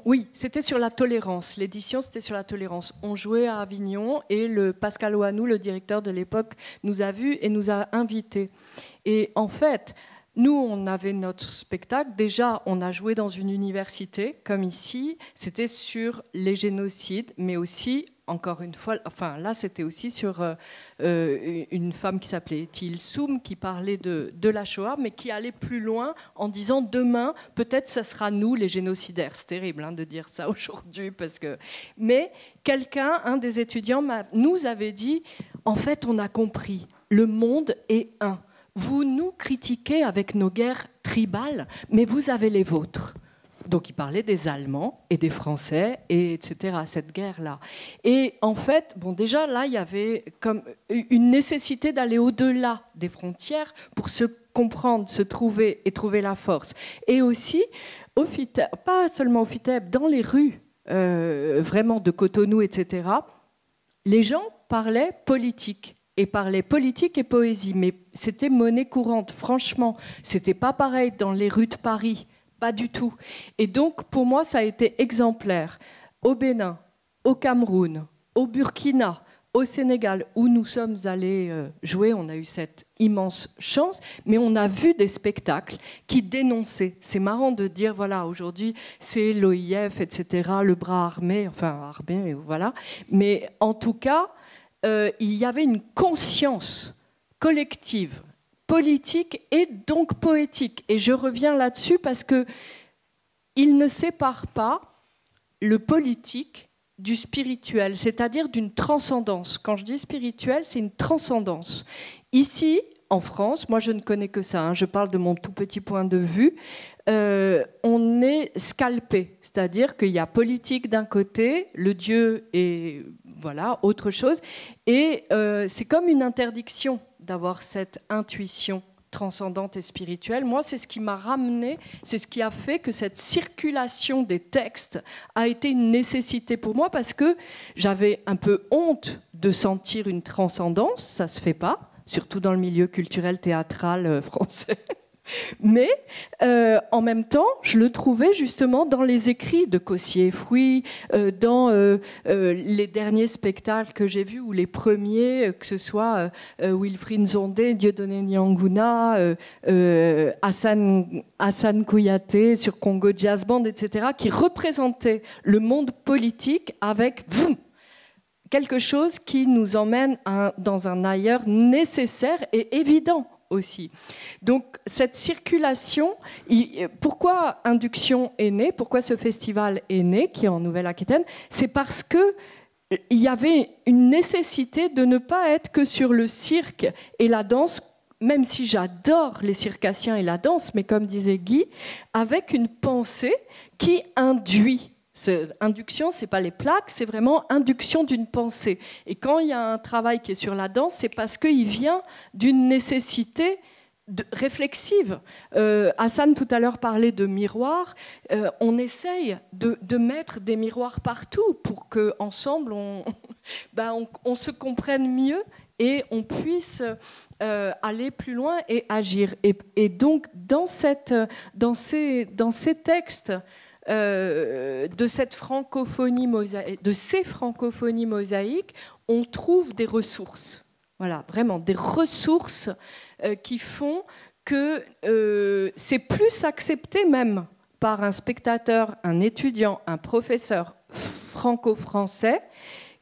Oui, c'était sur la tolérance. L'édition, c'était sur la tolérance. On jouait à Avignon et Pascal Oanou, le directeur de l'époque, nous a vus et nous a invités. Et en fait, nous, on avait notre spectacle. Déjà, on a joué dans une université, comme ici. C'était sur les génocides, mais aussi... Encore une fois, enfin là c'était aussi sur une femme qui s'appelait Thiel Soum qui parlait de la Shoah, mais qui allait plus loin en disant demain peut-être ça sera nous les génocidaires. C'est terrible hein, de dire ça aujourd'hui parce que. Mais quelqu'un, un des étudiants, nous avait dit en fait on a compris, le monde est un. Vous nous critiquez avec nos guerres tribales, mais vous avez les vôtres. Donc il parlait des Allemands et des Français, et etc., cette guerre-là. Et en fait, bon, déjà là, il y avait comme une nécessité d'aller au-delà des frontières pour se comprendre, se trouver et trouver la force. Et aussi, au FITEB, pas seulement au FITEB, dans les rues, vraiment de Cotonou, etc., les gens parlaient politique. Et parlaient politique et poésie. Mais c'était monnaie courante, franchement. C'était pas pareil dans les rues de Paris. Pas du tout. Et donc, pour moi, ça a été exemplaire. Au Bénin, au Cameroun, au Burkina, au Sénégal, où nous sommes allés jouer, on a eu cette immense chance, mais on a vu des spectacles qui dénonçaient. C'est marrant de dire, voilà, aujourd'hui, c'est l'OIF, etc., le bras armé, enfin, armé, voilà. Mais en tout cas, il y avait une conscience collective, politique et donc poétique. Et je reviens là-dessus parce qu'il ne sépare pas le politique du spirituel, c'est-à-dire d'une transcendance. Quand je dis spirituel, c'est une transcendance. Ici, en France, moi je ne connais que ça, hein, je parle de mon tout petit point de vue, on est scalpé, c'est-à-dire qu'il y a politique d'un côté, le Dieu est voilà, autre chose, et c'est comme une interdiction d'avoir cette intuition transcendante et spirituelle. Moi, c'est ce qui m'a ramené, c'est ce qui a fait que cette circulation des textes a été une nécessité pour moi parce que j'avais un peu honte de sentir une transcendance, ça se fait pas, surtout dans le milieu culturel théâtral français. Mais en même temps, je le trouvais justement dans les écrits de Cossier et Fouy, dans les derniers spectacles que j'ai vus, ou les premiers, que ce soit Wilfried Nzondé, Dieudonné Nianguna, Hassan Kouyaté sur Congo Jazz Band, etc., qui représentaient le monde politique avec quelque chose qui nous emmène dans un ailleurs nécessaire et évident aussi. Donc cette circulation, pourquoi Induction est né, pourquoi ce festival est né, qui est en Nouvelle-Aquitaine, c'est parce que il y avait une nécessité de ne pas être que sur le cirque et la danse, même si j'adore les circassiens et la danse, mais comme disait Guy, avec une pensée qui induit. Induction, ce n'est pas les plaques, c'est vraiment induction d'une pensée. Et quand il y a un travail qui est sur la danse, c'est parce qu'il vient d'une nécessité réflexive. Hassan tout à l'heure parlait de miroirs. On essaye de mettre des miroirs partout pour qu'ensemble on se comprenne mieux et on puisse aller plus loin et agir. Et donc dans ces textes, de cette francophonie mosaïque, de ces francophonies mosaïques, on trouve des ressources. Voilà, vraiment des ressources qui font que c'est plus accepté même par un spectateur, un étudiant, un professeur franco-français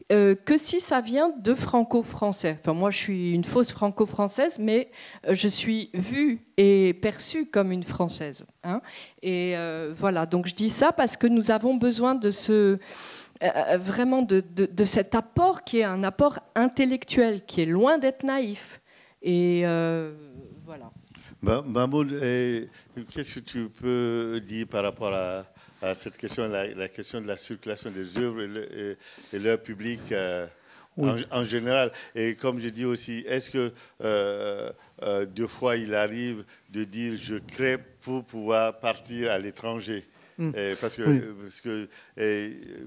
que si ça vient de franco-français. Enfin, moi, je suis une fausse franco-française, mais je suis vue et perçue comme une française. Hein. Et voilà, donc je dis ça parce que nous avons besoin de vraiment de cet apport qui est un apport intellectuel, qui est loin d'être naïf. Et voilà. Mahmoud, qu'est-ce que tu peux dire par rapport à cette question, la question de la circulation des œuvres et leur public en général. Et comme je dis aussi, est-ce que deux fois il arrive de dire je crée pour pouvoir partir à l'étranger? Parce que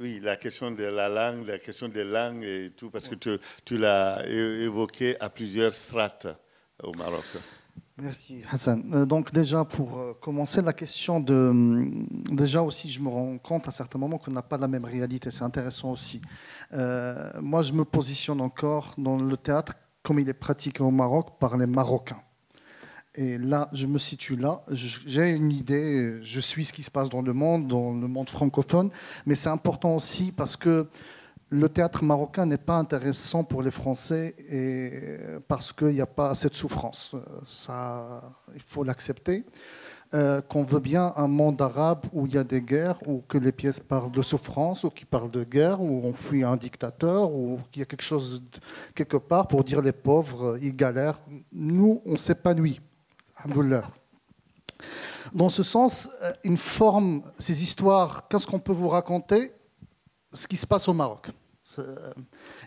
oui, la question de la langue, la question des langues et tout, parce que tu l'as évoqué à plusieurs strates au Maroc. Merci Hassan. Donc déjà pour commencer la question déjà aussi je me rends compte à certains moments qu'on n'a pas la même réalité, c'est intéressant aussi. Moi je me positionne encore dans le théâtre comme il est pratiqué au Maroc par les Marocains. Et là je me situe là, j'ai une idée, je suis ce qui se passe dans le monde francophone, mais c'est important aussi parce que le théâtre marocain n'est pas intéressant pour les Français parce qu'il n'y a pas assez de souffrance. Ça, il faut l'accepter. Qu'on veut bien un monde arabe où il y a des guerres, où que les pièces parlent de souffrance, ou qui parlent de guerre, où on fuit un dictateur, ou qu'il y a quelque chose quelque part pour dire les pauvres, ils galèrent. Nous, on s'épanouit. Alhamdoulilah. Dans ce sens, une forme, ces histoires, qu'est-ce qu'on peut vous raconter? Ce qui se passe au Maroc.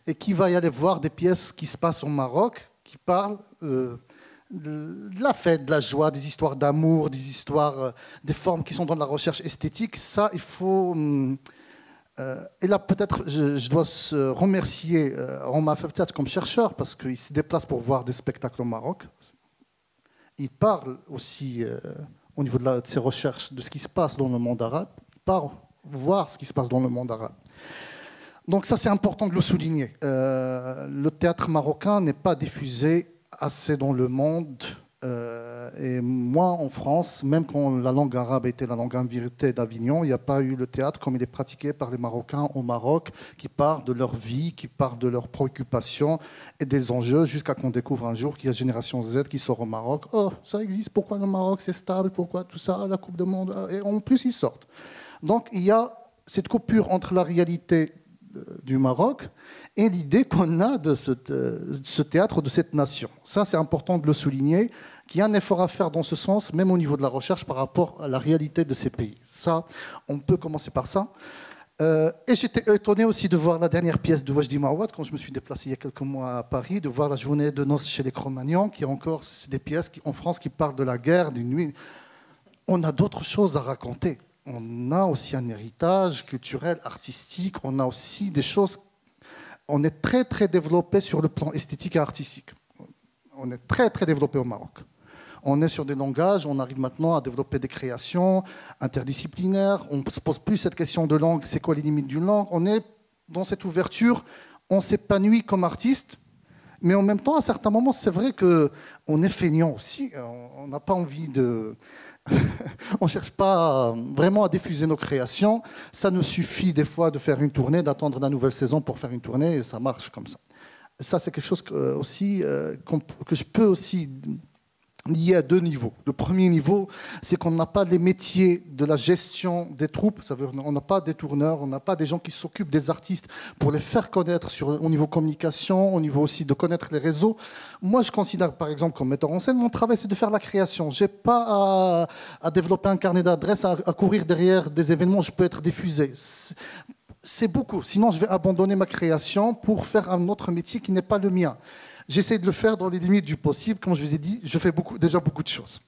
Et qui va y aller voir des pièces qui se passent au Maroc, qui parlent de la fête, de la joie, des histoires d'amour, des histoires, des formes qui sont dans la recherche esthétique. Ça, il faut... et là, peut-être, je dois remercier Omar Feftat comme chercheur, parce qu'il se déplace pour voir des spectacles au Maroc. Il parle aussi, au niveau de ses recherches, de ce qui se passe dans le monde arabe. Il part voir ce qui se passe dans le monde arabe. Donc ça, c'est important de le souligner. Le théâtre marocain n'est pas diffusé assez dans le monde. Et moi, en France, même quand la langue arabe était la langue en vérité d'Avignon, il n'y a pas eu le théâtre comme il est pratiqué par les Marocains au Maroc, qui parle de leur vie, qui parle de leurs préoccupations et des enjeux, jusqu'à qu'on découvre un jour qu'il y a Génération Z qui sort au Maroc. Oh, ça existe, pourquoi le Maroc, c'est stable, pourquoi tout ça, la Coupe du Monde. Et en plus, ils sortent. Donc, il y a cette coupure entre la réalité du Maroc et l'idée qu'on a de ce théâtre, de cette nation. Ça, c'est important de le souligner, qu'il y a un effort à faire dans ce sens, même au niveau de la recherche par rapport à la réalité de ces pays. Ça, on peut commencer par ça. Et j'étais étonné aussi de voir la dernière pièce de Wajdi Mouawad, quand je me suis déplacé il y a quelques mois à Paris, de voir la journée de noces chez les Cro-Magnons, qui est encore des pièces en France qui parlent de la guerre, d'une nuit. On a d'autres choses à raconter. On a aussi un héritage culturel, artistique, on a aussi des choses... On est très, très développé sur le plan esthétique et artistique. On est très, très développé au Maroc. On est sur des langages, on arrive maintenant à développer des créations interdisciplinaires. On ne se pose plus cette question de langue, c'est quoi les limites d'une langue. On est dans cette ouverture, on s'épanouit comme artiste, mais en même temps, à certains moments, c'est vrai qu'on est feignant aussi. On n'a pas envie de... on ne cherche pas vraiment à diffuser nos créations. Ça nous suffit des fois de faire une tournée, d'attendre la nouvelle saison pour faire une tournée, et ça marche comme ça. Ça, c'est quelque chose que je peux aussi lier à deux niveaux. Le premier niveau, c'est qu'on n'a pas les métiers de la gestion des troupes. Ça veut dire on n'a pas des tourneurs, on n'a pas des gens qui s'occupent des artistes pour les faire connaître au niveau communication, au niveau aussi de connaître les réseaux. Moi, je considère, par exemple, comme metteur en scène, mon travail, c'est de faire la création. Je n'ai pas à développer un carnet d'adresses, à courir derrière des événements où je peux être diffusé. C'est beaucoup. Sinon, je vais abandonner ma création pour faire un autre métier qui n'est pas le mien. J'essaie de le faire dans les limites du possible. Comme je vous ai dit, je fais déjà beaucoup de choses.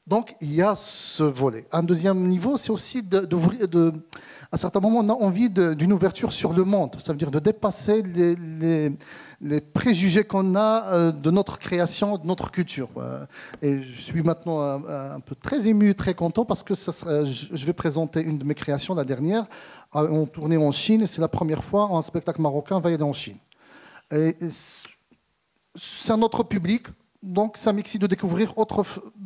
Donc, il y a ce volet. Un deuxième niveau, c'est aussi à certains moments, on a envie d'une ouverture sur le monde. Ça veut dire de dépasser les préjugés qu'on a de notre création, de notre culture. Et je suis maintenant un peu très ému, très content, parce que je vais présenter une de mes créations, la dernière, en tournée en Chine. Et c'est la première fois qu'un spectacle marocain va y aller en Chine. Et c'est un autre public, donc ça m'excite de découvrir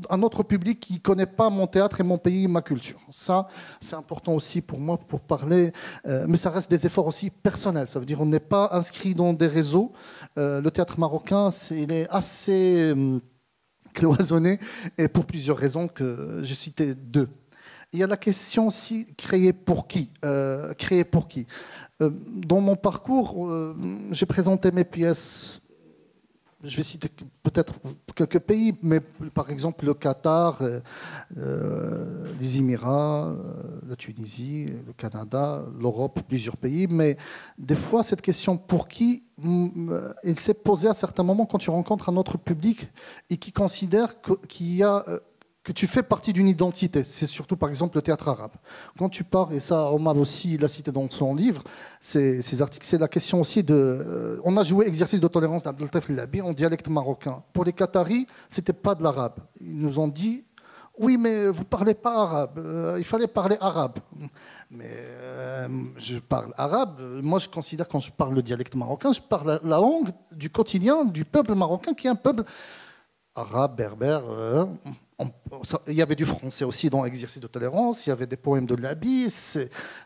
un autre public qui ne connaît pas mon théâtre et mon pays et ma culture. Ça, c'est important aussi pour moi pour parler, mais ça reste des efforts aussi personnels. Ça veut dire qu'on n'est pas inscrit dans des réseaux. Le théâtre marocain, il est assez cloisonné, et pour plusieurs raisons que j'ai cité deux. Il y a la question aussi, créer pour qui Dans mon parcours, j'ai présenté mes pièces. Je vais citer peut-être quelques pays, mais par exemple le Qatar, les Émirats, la Tunisie, le Canada, l'Europe, plusieurs pays. Mais des fois, cette question pour qui, elle s'est posée à certains moments quand tu rencontres un autre public et qui considère que tu fais partie d'une identité. C'est surtout, par exemple, le théâtre arabe. Quand tu pars, et ça, Omar aussi l'a cité dans son livre, ces articles, c'est la question aussi de... on a joué Exercice de tolérance d'Abdeltaf El-Labi en dialecte marocain. Pour les Qataris, ce n'était pas de l'arabe. Ils nous ont dit, oui, mais vous ne parlez pas arabe. Il fallait parler arabe. Mais je parle arabe. Moi, je considère, quand je parle le dialecte marocain, je parle la langue du quotidien du peuple marocain, qui est un peuple arabe, berbère... il y avait du français aussi dans Exercice de tolérance, il y avait des poèmes de Labi.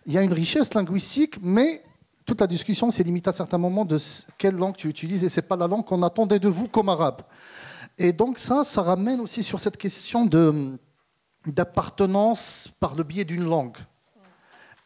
Il y a une richesse linguistique, mais toute la discussion s'est limitée à certains moments de quelle langue tu utilises, et ce n'est pas la langue qu'on attendait de vous comme arabe. Et donc ça ramène aussi sur cette question d'appartenance par le biais d'une langue.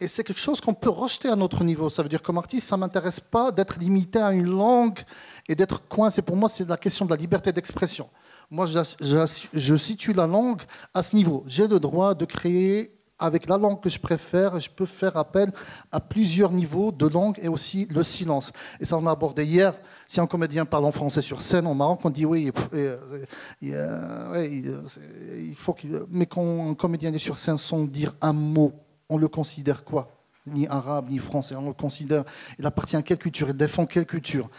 Et c'est quelque chose qu'on peut rejeter à notre niveau. Ça veut dire, comme artiste, ça ne m'intéresse pas d'être limité à une langue et d'être coincé. Pour moi, c'est la question de la liberté d'expression. Moi, je situe la langue à ce niveau. J'ai le droit de créer avec la langue que je préfère. Je peux faire appel à plusieurs niveaux de langue et aussi le silence. Et ça, on a abordé hier. Si un comédien parle en français sur scène, au Maroc, on dit oui, il faut qu'il... Mais quand un comédien est sur scène sans dire un mot, on le considère quoi ? Ni arabe, ni français. On le considère, il appartient à quelle culture, il défend quelle culture.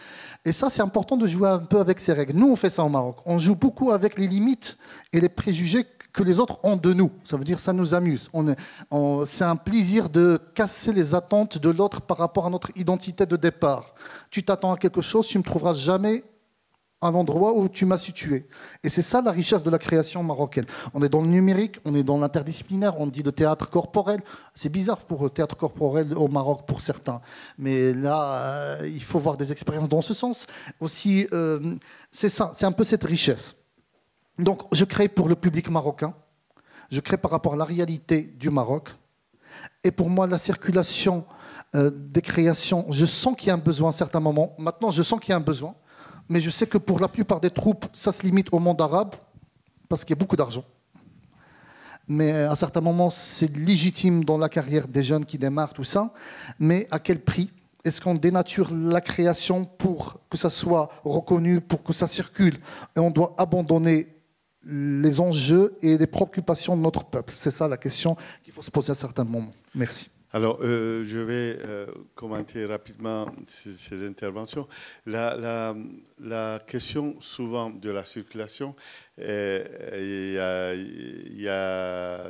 Et ça, c'est important de jouer un peu avec ces règles. Nous, on fait ça au Maroc. On joue beaucoup avec les limites et les préjugés que les autres ont de nous. Ça veut dire que ça nous amuse. C'est un plaisir de casser les attentes de l'autre par rapport à notre identité de départ. Tu t'attends à quelque chose, tu ne me trouveras jamais un endroit où tu m'as situé. Et c'est ça la richesse de la création marocaine. On est dans le numérique, on est dans l'interdisciplinaire, on dit le théâtre corporel. C'est bizarre pour le théâtre corporel au Maroc pour certains. Mais là, il faut voir des expériences dans ce sens. Aussi, c'est ça, c'est un peu cette richesse. Donc, je crée pour le public marocain, je crée par rapport à la réalité du Maroc. Et pour moi, la circulation des créations, je sens qu'il y a un besoin à certains moments. Maintenant, je sens qu'il y a un besoin. Mais je sais que pour la plupart des troupes, ça se limite au monde arabe, parce qu'il y a beaucoup d'argent. Mais à certains moments, c'est légitime dans la carrière des jeunes qui démarrent, tout ça. Mais à quel prix ? Est-ce qu'on dénature la création pour que ça soit reconnu, pour que ça circule ? Et on doit abandonner les enjeux et les préoccupations de notre peuple. C'est ça la question qu'il faut se poser à certains moments. Merci. Alors, je vais commenter rapidement ces interventions. La question souvent de la circulation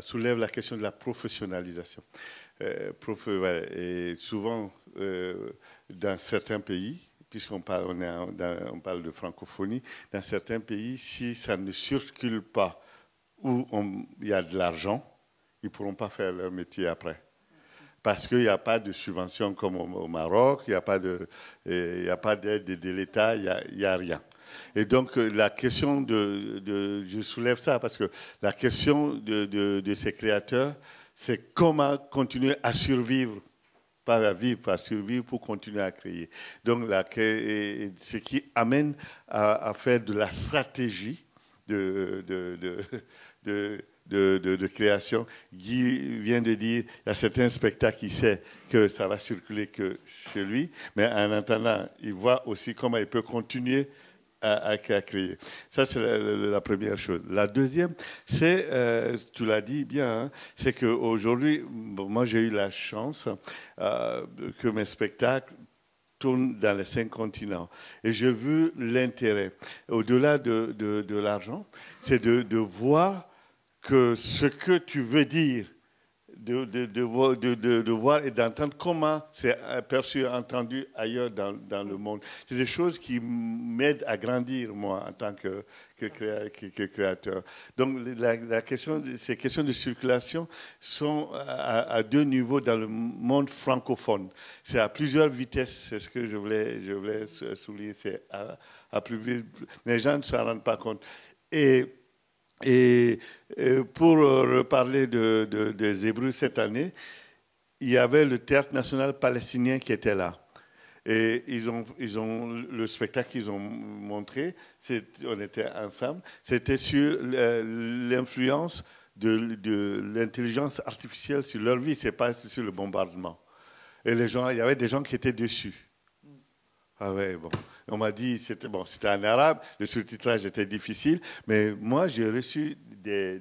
soulève la question de la professionnalisation. Et souvent, dans certains pays, puisqu'on parle, on parle de francophonie, dans certains pays, si ça ne circule pas où il y a de l'argent, ils ne pourront pas faire leur métier après. Parce qu'il n'y a pas de subvention comme au Maroc, il n'y a pas d'aide de l'État, il n'y a rien. Et donc, la question je soulève ça parce que la question de ces créateurs, c'est comment continuer à survivre, pas à vivre, à survivre pour continuer à créer. Donc, ce qui amène à faire de la stratégie de création. Guy vient de dire, il y a certains spectacles, il sait que ça va circuler que chez lui, mais en attendant, il voit aussi comment il peut continuer à créer. Ça, c'est la première chose. La deuxième, c'est, tu l'as dit bien, hein, c'est qu'aujourd'hui, moi j'ai eu la chance que mes spectacles tournent dans les 5 continents. Et j'ai vu l'intérêt, au-delà de l'argent, c'est de voir que ce que tu veux dire, de voir et d'entendre comment c'est perçu, entendu ailleurs dans le monde. C'est des choses qui m'aident à grandir, moi, en tant que créateur. Donc, ces questions de circulation sont à 2 niveaux dans le monde francophone. C'est à plusieurs vitesses, c'est ce que je voulais souligner. C'est à plus vite. Les gens ne s'en rendent pas compte. Et pour reparler des Hébreux cette année, il y avait le Théâtre national palestinien qui était là. Et le spectacle qu'ils ont montré, on était ensemble, c'était sur l'influence de l'intelligence artificielle sur leur vie, c'est pas sur le bombardement. Et il y avait des gens qui étaient déçus. Ah ouais, bon. On m'a dit, c'était en arabe, le sous-titrage était difficile, mais moi, j'ai reçu des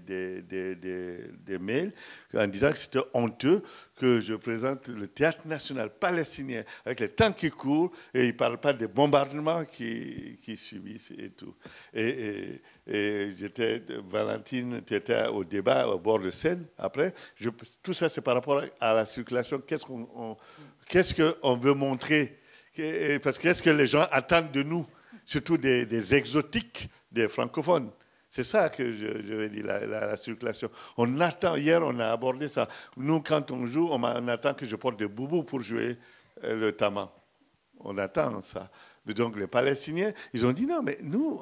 mails en disant que c'était honteux que je présente le Théâtre national palestinien avec les temps qui courent et ils ne parlent pas des bombardements qui subissent et tout. Et Valentine, tu étais au débat au bord de Seine après. Tout ça, c'est par rapport à la circulation. Qu'est-ce qu'on veut montrer? Parce que qu'est-ce que les gens attendent de nous, surtout des exotiques, des francophones. C'est ça que je veux dire, la circulation. On attend, hier on a abordé ça. Nous, quand on joue, on attend que je porte des boubous pour jouer le tama. On attend ça. Mais donc les Palestiniens, ils ont dit non, mais nous,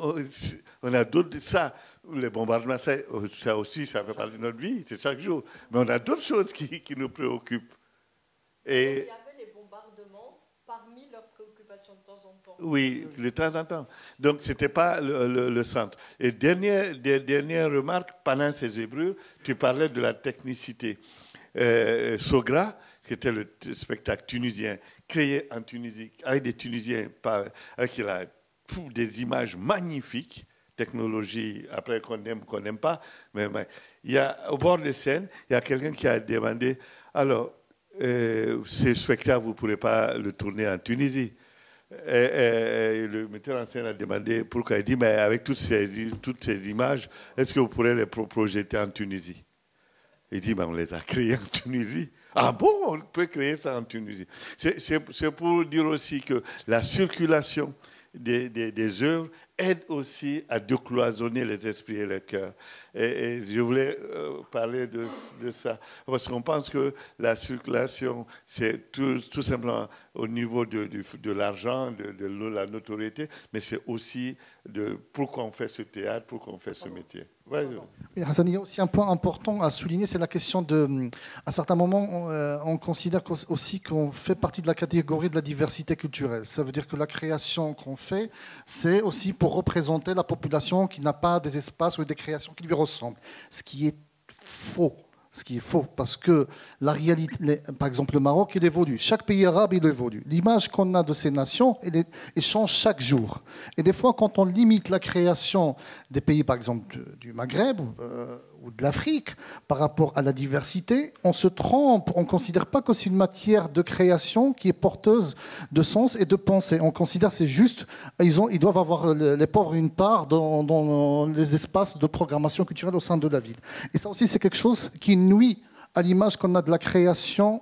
on a d'autres, ça, les bombardements, ça aussi, ça fait partie de notre vie, c'est chaque jour. Mais on a d'autres choses qui nous préoccupent. Et oui, de temps en temps. Donc, ce n'était pas le centre. Et dernière remarque, pendant ces Hébreux, tu parlais de la technicité. Sogra, qui était le spectacle tunisien, créé en Tunisie, avec des Tunisiens, avec des images magnifiques, technologie, après qu'on aime, qu'on n'aime pas, mais au bord de Seine, il y a quelqu'un qui a demandé, alors, ce spectacle, vous ne pourrez pas le tourner en Tunisie. Et le metteur en scène a demandé pourquoi. Il dit, mais avec toutes ces images, est-ce que vous pourrez les projeter en Tunisie? Il dit, on les a créées en Tunisie. Ah bon, on peut créer ça en Tunisie. C'est pour dire aussi que la circulation des œuvres aide aussi à décloisonner les esprits et les cœurs. Et je voulais parler de ça, parce qu'on pense que la circulation, c'est tout simplement au niveau de l'argent, de la notoriété, mais c'est aussi pourquoi on fait ce théâtre, pourquoi on fait ce métier. Ouais, oui, Hassan, il y a aussi un point important à souligner, c'est la question à certains moments, on considère aussi qu'on fait partie de la catégorie de la diversité culturelle. Ça veut dire que la création qu'on fait, c'est aussi pour représenter la population qui n'a pas des espaces ou des créations qui lui ressemblent. Ce qui est faux. Ce qui est faux, parce que la réalité, par exemple le Maroc, il évolue. Chaque pays arabe, il évolue. L'image qu'on a de ces nations, elle change chaque jour. Et des fois, quand on limite la création des pays, par exemple du Maghreb ou de l'Afrique, par rapport à la diversité, on se trompe. On ne considère pas que c'est une matière de création qui est porteuse de sens et de pensée. On considère que c'est juste, ils doivent avoir, les pauvres, une part dans les espaces de programmation culturelle au sein de la ville. Et ça aussi, c'est quelque chose qui nuit à l'image qu'on a de la création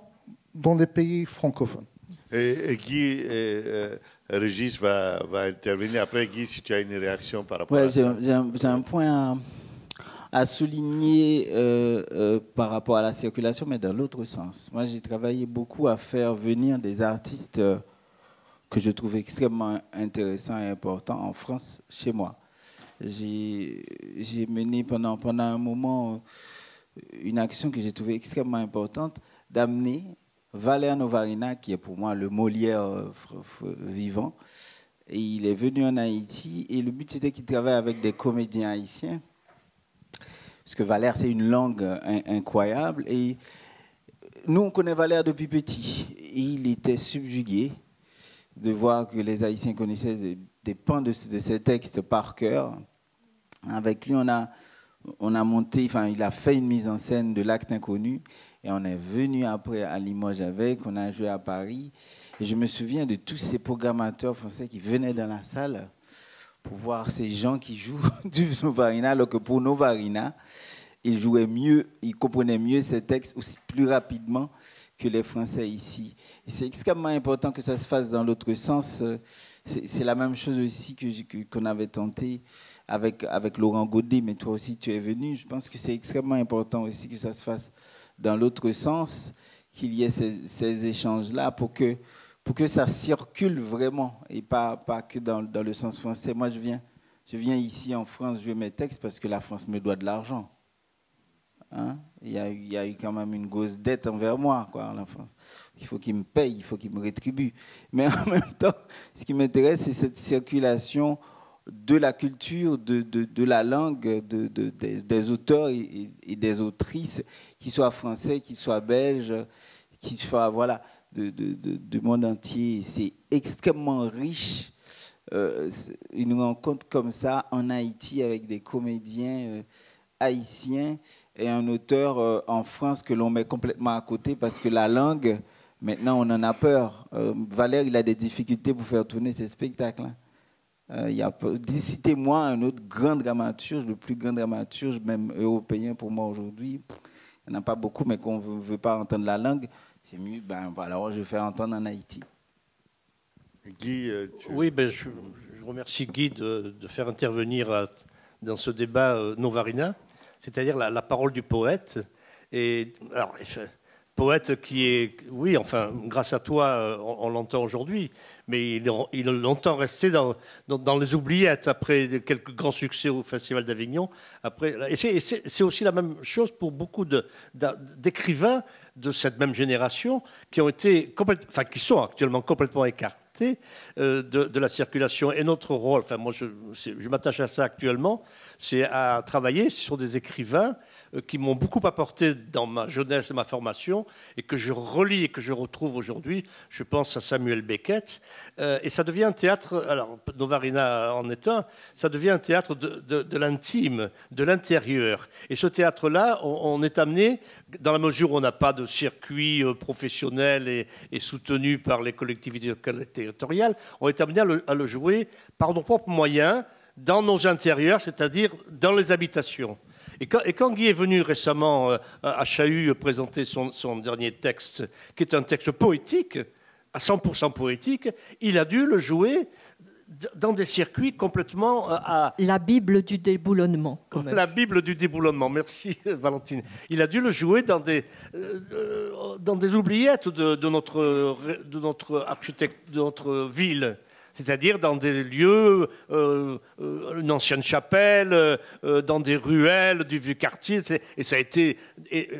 dans les pays francophones. Et Guy, Régis va intervenir. Après, Guy, si tu as une réaction par rapport à ça. J'ai un point à souligner par rapport à la circulation, mais dans l'autre sens. Moi, j'ai travaillé beaucoup à faire venir des artistes que je trouve extrêmement intéressants et importants en France, chez moi. J'ai mené pendant un moment une action que j'ai trouvée extrêmement importante, d'amener Valère Novarina, qui est pour moi le Molière vivant. Et il est venu en Haïti, et le but c'était qu'il travaille avec des comédiens haïtiens, parce que Valère, c'est une langue incroyable. Et nous, on connaît Valère depuis petit. Et il était subjugué de voir que les Haïtiens connaissaient des pans de ces textes par cœur. Avec lui, on a monté, enfin, il a fait une mise en scène de l'Acte Inconnu. Et on est venu après à Limoges avec, on a joué à Paris. Et je me souviens de tous ces programmateurs français qui venaient dans la salle pour voir ces gens qui jouent du Novarina, alors que pour Novarina, ils jouaient mieux, ils comprenaient mieux ces textes aussi plus rapidement que les Français ici. Et c'est extrêmement important que ça se fasse dans l'autre sens. C'est la même chose aussi qu'on avait tenté avec Laurent Godet, mais toi aussi tu es venu. Je pense que c'est extrêmement important aussi que ça se fasse dans l'autre sens, qu'il y ait ces échanges-là pour que ça circule vraiment et pas que dans le sens français. Moi, je viens ici en France jouer mes textes parce que la France me doit de l'argent. Hein? Il y a eu quand même une grosse dette envers moi, quoi, en France. Il faut qu'ils me payent, il faut qu'ils me rétribuent. Mais en même temps, ce qui m'intéresse, c'est cette circulation de la culture, de la langue, des auteurs et des autrices, qu'ils soient français, qu'ils soient belges, qu'ils soient du monde entier. C'est extrêmement riche, une rencontre comme ça en Haïti avec des comédiens haïtiens et un auteur en France que l'on met complètement à côté parce que la langue, maintenant on en a peur. Valère, il a des difficultés pour faire tourner ses spectacles. Citez-moi un autre grand dramaturge, le plus grand dramaturge, même européen pour moi aujourd'hui. Il n'y en a pas beaucoup, mais qu'on ne veut pas entendre la langue, c'est mieux, alors je vais faire entendre en Haïti. Guy, Oui, je remercie Guy de faire intervenir dans ce débat Novarina, c'est-à-dire la parole du poète. Et alors, poète qui est, oui, enfin, grâce à toi, on l'entend aujourd'hui, mais il est longtemps resté dans les oubliettes après quelques grands succès au Festival d'Avignon. Et c'est aussi la même chose pour beaucoup d'écrivains de cette même génération qui qui sont actuellement complètement écartés de la circulation. Et notre rôle, enfin moi je m'attache à ça actuellement, c'est à travailler sur des écrivains qui m'ont beaucoup apporté dans ma jeunesse et ma formation et que je relis et que je retrouve aujourd'hui. Je pense à Samuel Beckett. Et ça devient un théâtre, alors Novarina en est un, ça devient un théâtre de l'intime, de l'intérieur. Et ce théâtre-là, on est amené, dans la mesure où on n'a pas de circuit professionnel et soutenu par les collectivités territoriales, on est amené à le jouer par nos propres moyens, dans nos intérieurs, c'est-à-dire dans les habitations. Et quand Guy est venu récemment à Chahut présenter son dernier texte, qui est un texte poétique, à 100% poétique, il a dû le jouer dans des circuits complètement... La Bible du déboulonnement. Quand même. La Bible du déboulonnement, merci Valentine. Il a dû le jouer dans des oubliettes de notre architecte, de notre ville. C'est-à-dire dans des lieux, une ancienne chapelle, dans des ruelles du vieux quartier. Et ça a été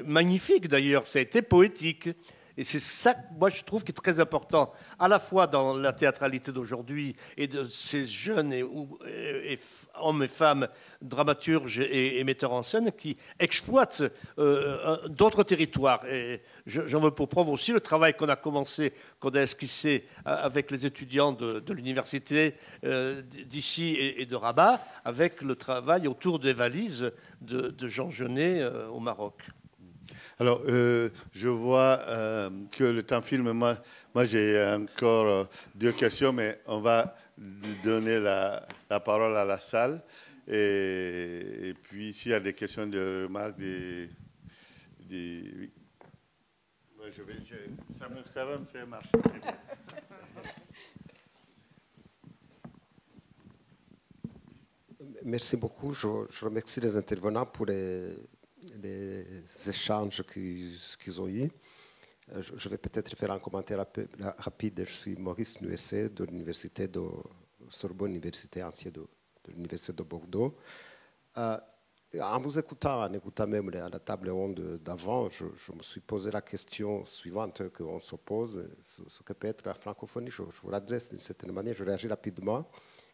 magnifique d'ailleurs, ça a été poétique. Et c'est ça, moi, je trouve, qui est très important, à la fois dans la théâtralité d'aujourd'hui et de ces jeunes hommes et femmes, dramaturges et metteurs en scène qui exploitent d'autres territoires. Et j'en veux pour preuve aussi le travail qu'on a commencé, qu'on a esquissé avec les étudiants de l'université d'ici et de Rabat, avec le travail autour des valises de Jean Genet au Maroc. Alors, je vois que le temps file. Moi j'ai encore 2 questions, mais on va donner la parole à la salle. Et puis, s'il y a des questions, de remarques, oui. Ça va me faire marcher. Merci beaucoup. Je remercie les intervenants pour les échanges qu'ils ont eus. Je vais peut-être faire un commentaire rapide. Je suis Maurice Nuessé de l'université de Sorbonne, université ancienne de l'université de Bordeaux. En vous écoutant, en écoutant même à la table ronde d'avant, je me suis posé la question suivante qu'on se pose, ce que peut être la francophonie. Je vous l'adresse d'une certaine manière, je réagis rapidement.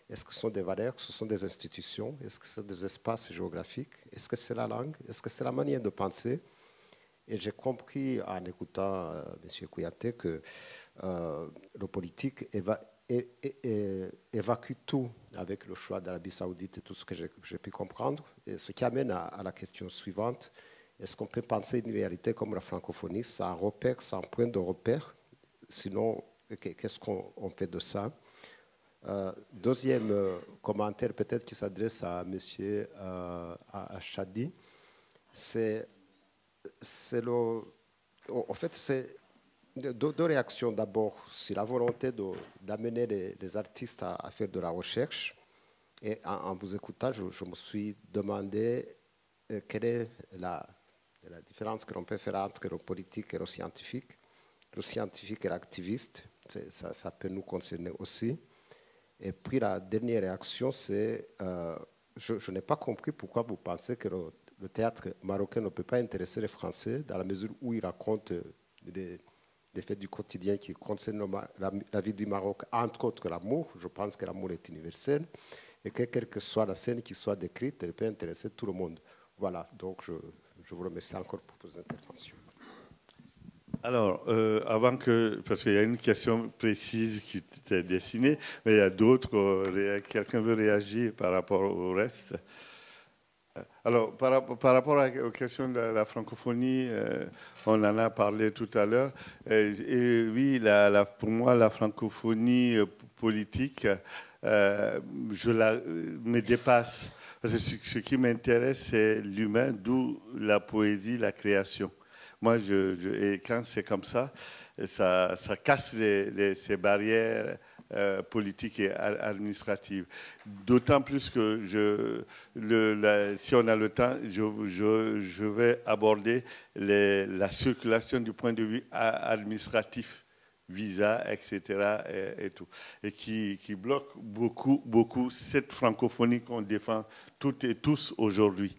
Est-ce que ce sont des valeurs, ce sont des institutions, est-ce que ce sont des espaces géographiques, est-ce que c'est la langue, est-ce que c'est la manière de penser? Et j'ai compris en écoutant M. Kouyaté que le politique évacue tout avec le choix d'Arabie Saoudite et tout ce que j'ai pu comprendre. Et ce qui amène à la question suivante, est-ce qu'on peut penser une réalité comme la francophonie, sans repère, sans point de repère? Sinon, qu'est-ce qu'on fait de ça? Deuxième commentaire, peut-être qui s'adresse à M. Chadi, en fait, c'est deux réactions. D'abord, c'est la volonté d'amener les artistes à faire de la recherche. Et en vous écoutant, je me suis demandé quelle est la différence que l'on peut faire entre le politique et le scientifique. Le scientifique et l'activiste, ça peut nous concerner aussi. Et puis la dernière réaction, c'est je n'ai pas compris pourquoi vous pensez que le théâtre marocain ne peut pas intéresser les Français dans la mesure où il raconte des faits du quotidien qui concernent la vie du Maroc, entre autres l'amour. Je pense que l'amour est universel et que quelle que soit la scène qui soit décrite, elle peut intéresser tout le monde. Voilà, donc je vous remercie encore pour vos interventions. Alors, avant que, parce qu'il y a une question précise qui t'est destinée, mais il y a d'autres, quelqu'un veut réagir par rapport au reste. Alors, par rapport aux questions de la francophonie, on en a parlé tout à l'heure. Et oui, pour moi, la francophonie politique, me dépasse. Parce que ce qui m'intéresse, c'est l'humain, d'où la poésie, la création. Moi, et quand c'est comme ça, ça casse ces barrières politiques et administratives. D'autant plus que si on a le temps, je vais aborder la circulation du point de vue administratif, visa, etc. et tout, et qui bloque beaucoup cette francophonie qu'on défend toutes et tous aujourd'hui.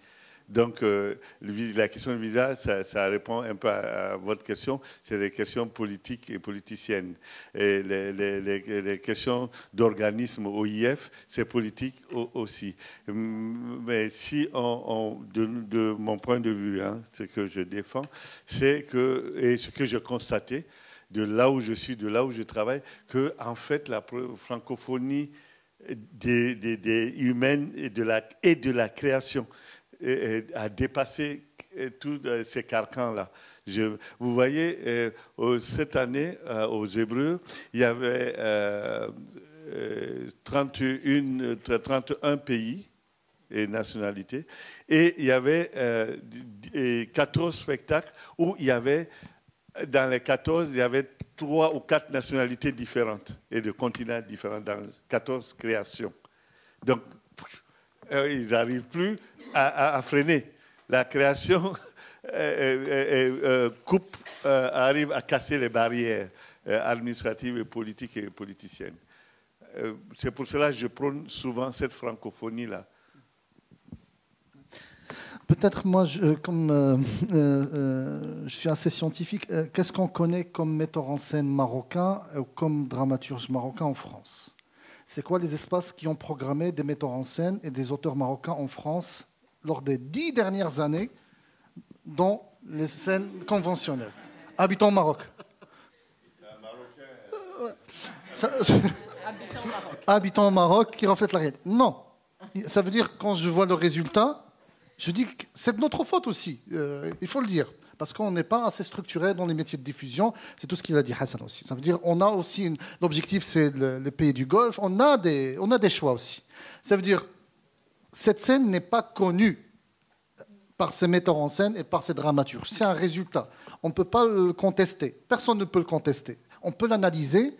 Donc, la question de visa, ça répond un peu à votre question. C'est des questions politiques et politiciennes. Et les questions d'organisme OIF, c'est politique aussi. Mais si, de mon point de vue, ce que je défends, c'est que, et ce que j'ai constaté, de là où je suis, de là où je travaille, que en fait, la francophonie des humaines et de la création a dépassé tous ces carcans-là. Vous voyez, cette année, aux Hébreux, il y avait 31 pays et nationalités, et il y avait 14 spectacles où il y avait, dans les 14, il y avait 3 ou 4 nationalités différentes et de continents différents dans 14 créations. Donc, ils n'arrivent plus à freiner. La création arrive à casser les barrières administratives et politiques et politiciennes. C'est pour cela que je prône souvent cette francophonie-là. Peut-être moi, comme je suis assez scientifique, qu'est-ce qu'on connaît comme metteur en scène marocain ou comme dramaturge marocain en France? C'est quoi les espaces qui ont programmé des metteurs en scène et des auteurs marocains en France lors des 10 dernières années dans les scènes conventionnelles? Habitant au Maroc. Habitant au Maroc qui reflète la réalité. Non. Ça veut dire, quand je vois le résultat, je dis que c'est de notre faute aussi. Il faut le dire. Parce qu'on n'est pas assez structuré dans les métiers de diffusion. C'est tout ce qu'il a dit Hassan aussi. Ça veut dire qu'on a aussi... L'objectif, c'est les pays du Golfe. On a des choix aussi. Ça veut dire cette scène n'est pas connue par ses metteurs en scène et par ses dramaturges. C'est un résultat. On ne peut pas le contester. Personne ne peut le contester. On peut l'analyser.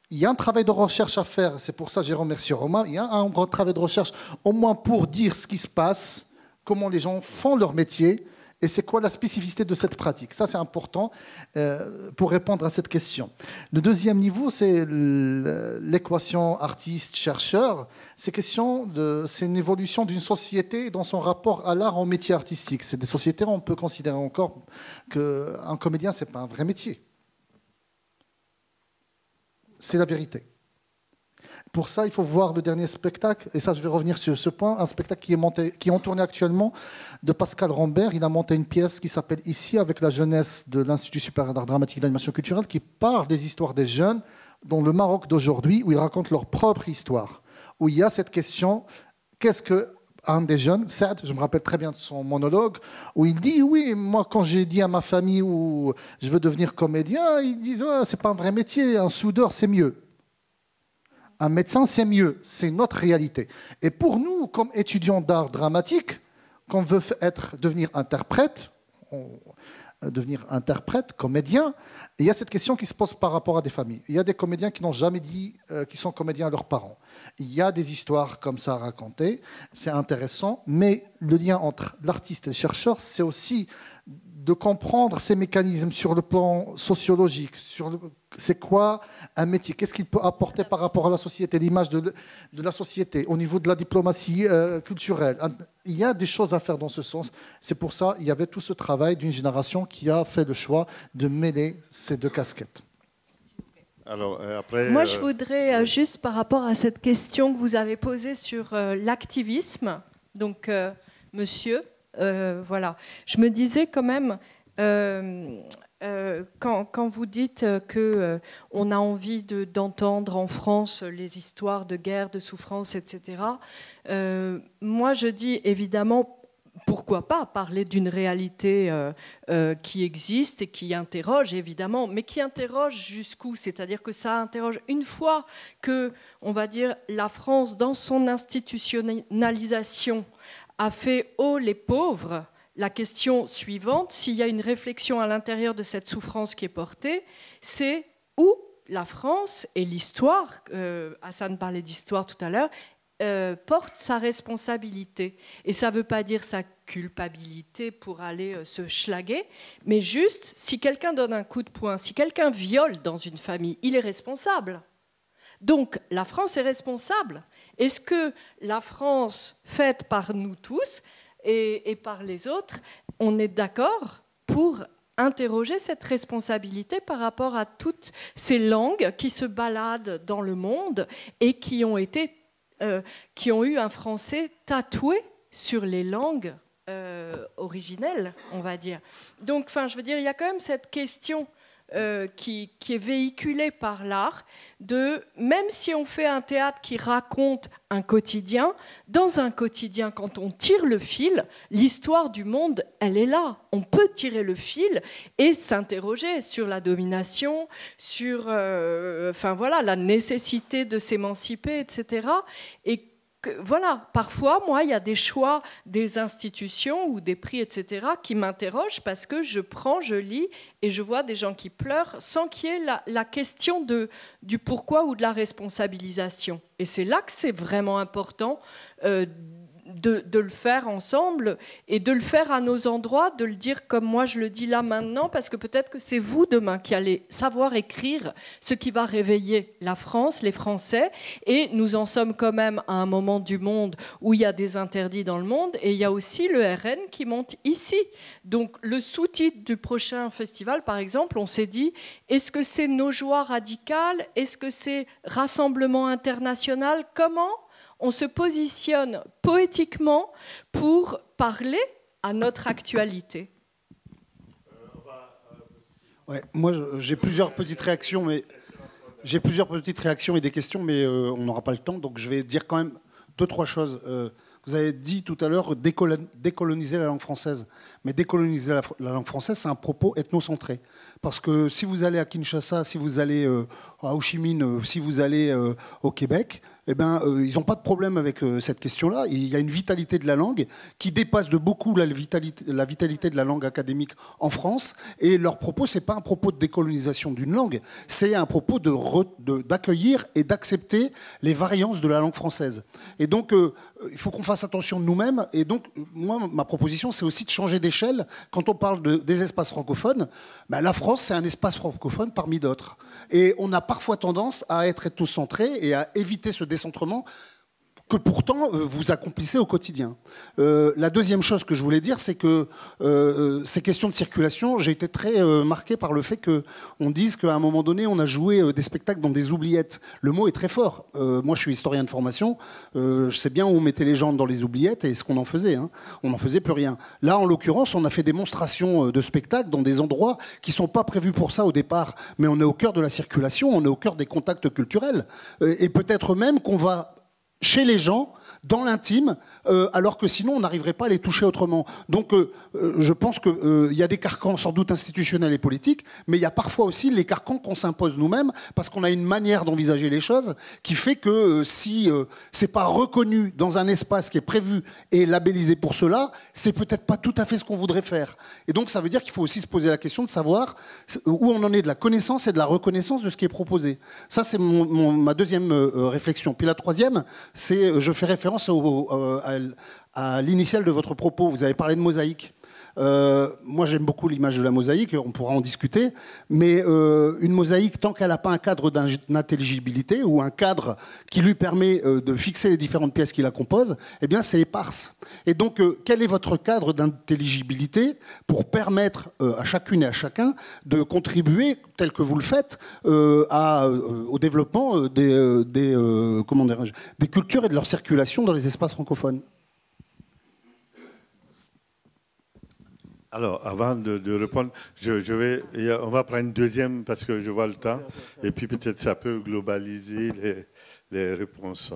Il y a un travail de recherche à faire. C'est pour ça que j'ai remercié Romain. Il y a un gros travail de recherche, au moins pour dire ce qui se passe, comment les gens font leur métier et c'est quoi la spécificité de cette pratique. Ça, c'est important pour répondre à cette question. Le deuxième niveau, c'est l'équation artiste-chercheur. C'est une évolution d'une société dans son rapport à l'art en métier artistique. C'est des sociétés où on peut considérer encore qu'un comédien, ce n'est pas un vrai métier. C'est la vérité. Pour ça, il faut voir le dernier spectacle, et ça, je vais revenir sur ce point, un spectacle qui est en tournée actuellement de Pascal Rambert. Il a monté une pièce qui s'appelle Ici, avec la jeunesse de l'Institut supérieur d'art dramatique et d'animation culturelle, qui parle des histoires des jeunes dans le Maroc d'aujourd'hui, où ils racontent leur propre histoire, où il y a cette question, qu'est-ce que un des jeunes, Saad, je me rappelle très bien de son monologue, où il dit, oui, moi quand j'ai dit à ma famille où je veux devenir comédien, ils disent, oh, c'est pas un vrai métier, un soudeur c'est mieux. Un médecin c'est mieux, c'est notre réalité. Et pour nous, comme étudiants d'art dramatique, qu'on veut devenir interprète, comédien, il y a cette question qui se pose par rapport à des familles. Il y a des comédiens qui n'ont jamais dit qu'ils sont comédiens à leurs parents. Il y a des histoires comme ça à raconter, c'est intéressant, mais le lien entre l'artiste et le chercheur, c'est aussi de comprendre ces mécanismes sur le plan sociologique, c'est quoi un métier, qu'est-ce qu'il peut apporter par rapport à la société, l'image de la société, au niveau de la diplomatie culturelle. Il y a des choses à faire dans ce sens. C'est pour ça qu'il y avait tout ce travail d'une génération qui a fait le choix de mêler ces deux casquettes. Alors, après, moi, je voudrais juste par rapport à cette question que vous avez posée sur l'activisme, donc monsieur, voilà, je me disais quand même, quand vous dites qu'on a envie d'entendre en France les histoires de guerre, de souffrance, etc., moi je dis évidemment, pourquoi pas parler d'une réalité qui existe et qui interroge, évidemment, mais qui interroge jusqu'où? C'est-à-dire que ça interroge une fois que, on va dire, la France, dans son institutionnalisation, a fait « haut les pauvres », la question suivante, s'il y a une réflexion à l'intérieur de cette souffrance qui est portée, c'est où la France et l'histoire, Hassan parlait d'histoire tout à l'heure, porte sa responsabilité. Et ça ne veut pas dire sa culpabilité pour aller se schlaguer, mais juste, si quelqu'un donne un coup de poing, si quelqu'un viole dans une famille, il est responsable. Donc, la France est responsable. Est-ce que la France, faite par nous tous et par les autres, on est d'accord pour interroger cette responsabilité par rapport à toutes ces langues qui se baladent dans le monde et qui ont eu un français tatoué sur les langues originelles, on va dire. Donc, enfin, je veux dire, il y a quand même cette question qui est véhiculée par l'art, même si on fait un théâtre qui raconte un quotidien, dans un quotidien, quand on tire le fil, l'histoire du monde, elle est là. On peut tirer le fil et s'interroger sur la domination, sur enfin, voilà, la nécessité de s'émanciper, etc. Et voilà, parfois, moi, il y a des choix des institutions ou des prix, etc., qui m'interrogent parce que je lis et je vois des gens qui pleurent sans qu'il y ait la question du pourquoi ou de la responsabilisation. Et c'est là que c'est vraiment important de le faire ensemble et de le faire à nos endroits, de le dire comme moi je le dis là maintenant, parce que peut-être que c'est vous demain qui allez savoir écrire ce qui va réveiller la France, les Français, et nous en sommes quand même à un moment du monde où il y a des interdits dans le monde, et il y a aussi le RN qui monte ici. Donc le sous-titre du prochain festival, par exemple, on s'est dit, est-ce que c'est nos joies radicales? Est-ce que c'est Rassemblement international? Comment on se positionne poétiquement pour parler à notre actualité? Ouais, moi, j'ai plusieurs petites réactions, et des questions, mais on n'aura pas le temps, donc je vais dire quand même 2-3 choses. Vous avez dit tout à l'heure décoloniser la langue française. Mais décoloniser la langue française, c'est un propos ethnocentré. Parce que si vous allez à Kinshasa, si vous allez à Ho Chi Minh, si vous allez au Québec, eh ben, ils n'ont pas de problème avec cette question-là. Il y a une vitalité de la langue qui dépasse de beaucoup la vitalité de la langue académique en France. Et leur propos, ce n'est pas un propos de décolonisation d'une langue, c'est un propos d'accueillir et d'accepter les variances de la langue française. Et donc, il faut qu'on fasse attention de nous-mêmes. Et donc, moi, ma proposition, c'est aussi de changer d'échelle. Quand on parle des espaces francophones, ben, la France, c'est un espace francophone parmi d'autres. Et on a parfois tendance à être ethnocentré et à éviter ce décentrement que pourtant vous accomplissez au quotidien. La deuxième chose que je voulais dire, c'est que ces questions de circulation, j'ai été très marqué par le fait qu'on dise qu'à un moment donné, on a joué des spectacles dans des oubliettes. Le mot est très fort. Moi, je suis historien de formation. Je sais bien où on mettait les gens dans les oubliettes et ce qu'on en faisait. Hein. On n'en faisait plus rien. Là, en l'occurrence, on a fait démonstration de spectacles dans des endroits qui ne sont pas prévus pour ça au départ. Mais on est au cœur de la circulation, on est au cœur des contacts culturels. Et peut-être même qu'on va chez les gens, dans l'intime, alors que sinon on n'arriverait pas à les toucher autrement. Donc je pense qu'il y a des carcans sans doute institutionnels et politiques, mais il y a parfois aussi les carcans qu'on s'impose nous-mêmes, parce qu'on a une manière d'envisager les choses qui fait que si c'est pas reconnu dans un espace qui est prévu et labellisé pour cela, c'est peut-être pas tout à fait ce qu'on voudrait faire. Et donc ça veut dire qu'il faut aussi se poser la question de savoir où on en est de la connaissance et de la reconnaissance de ce qui est proposé. Ça c'est ma deuxième réflexion. Puis la troisième, c'est, je fais référence à l'initiale de votre propos. Vous avez parlé de mosaïque. Moi, j'aime beaucoup l'image de la mosaïque, on pourra en discuter, mais une mosaïque, tant qu'elle n'a pas un cadre d'intelligibilité ou un cadre qui lui permet de fixer les différentes pièces qui la composent, eh bien, c'est éparse. Et donc, quel est votre cadre d'intelligibilité pour permettre à chacune et à chacun de contribuer, tel que vous le faites, au développement des cultures et de leur circulation dans les espaces francophones? Alors, avant de répondre, on va prendre une deuxième parce que je vois le temps, et puis peut-être ça peut globaliser les réponses.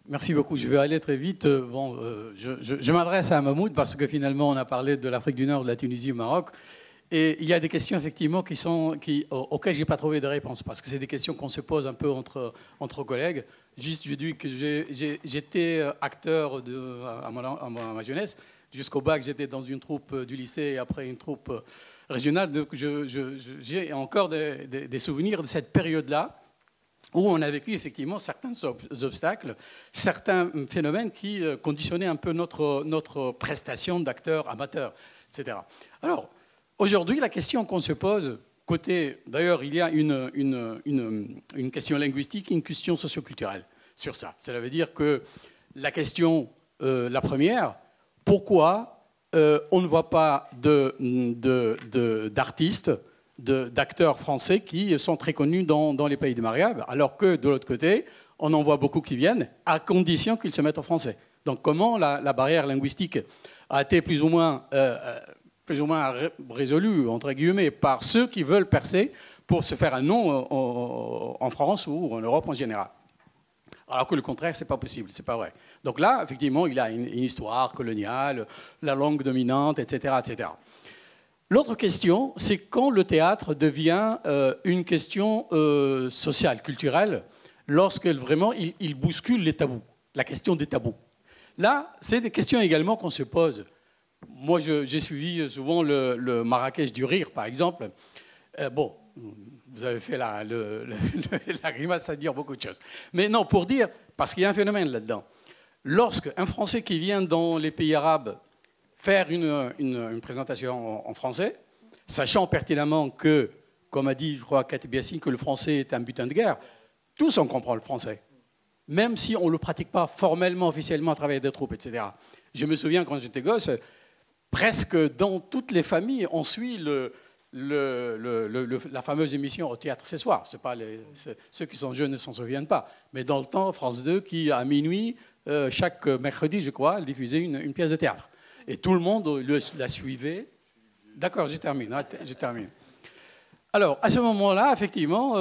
Merci beaucoup. Je vais aller très vite. Bon, je m'adresse à Mahmoud parce que finalement, on a parlé de l'Afrique du Nord, de la Tunisie, au Maroc. Et il y a des questions, effectivement, auxquelles je n'ai pas trouvé de réponse, parce que c'est des questions qu'on se pose un peu entre collègues. Juste, je dis que j'étais acteur à ma jeunesse. Jusqu'au bac, j'étais dans une troupe du lycée et après une troupe régionale. Donc, j'ai encore des souvenirs de cette période-là où on a vécu effectivement certains obstacles, certains phénomènes qui conditionnaient un peu notre prestation d'acteur amateur, etc. Alors, aujourd'hui, la question qu'on se pose, d'ailleurs, il y a une question linguistique et une question socioculturelle sur ça. Cela veut dire que la question, la première, pourquoi on ne voit pas d'artistes, d'acteurs français qui sont très connus dans les pays du Maghreb, alors que de l'autre côté, on en voit beaucoup qui viennent, à condition qu'ils se mettent en français. Donc comment la barrière linguistique a été plus ou moins résolu, entre guillemets, par ceux qui veulent percer pour se faire un nom en France ou en Europe en général. Alors que le contraire, ce n'est pas possible, ce n'est pas vrai. Donc là, effectivement, il y a une histoire coloniale, la langue dominante, etc. etc. L'autre question, c'est quand le théâtre devient une question sociale, culturelle, lorsque vraiment il bouscule les tabous, la question des tabous. Là, c'est des questions également qu'on se pose. Moi, j'ai suivi souvent le Marrakech du Rire, par exemple. Bon, vous avez fait la grimace à dire beaucoup de choses. Mais non, pour dire, parce qu'il y a un phénomène là-dedans. Lorsqu'un Français qui vient dans les pays arabes faire une présentation en français, sachant pertinemment que, comme a dit, je crois, Cathy Biassin, que le français est un butin de guerre, tous on comprend le français, même si on ne le pratique pas formellement, officiellement à travers des troupes, etc. Je me souviens quand j'étais gosse, presque dans toutes les familles, on suit la fameuse émission au théâtre ce soir. Ceux qui sont jeunes ne s'en souviennent pas. Mais dans le temps, France 2, qui à minuit, chaque mercredi, je crois, diffusait une pièce de théâtre. Et tout le monde la suivait. D'accord, je termine. Alors, à ce moment-là, effectivement,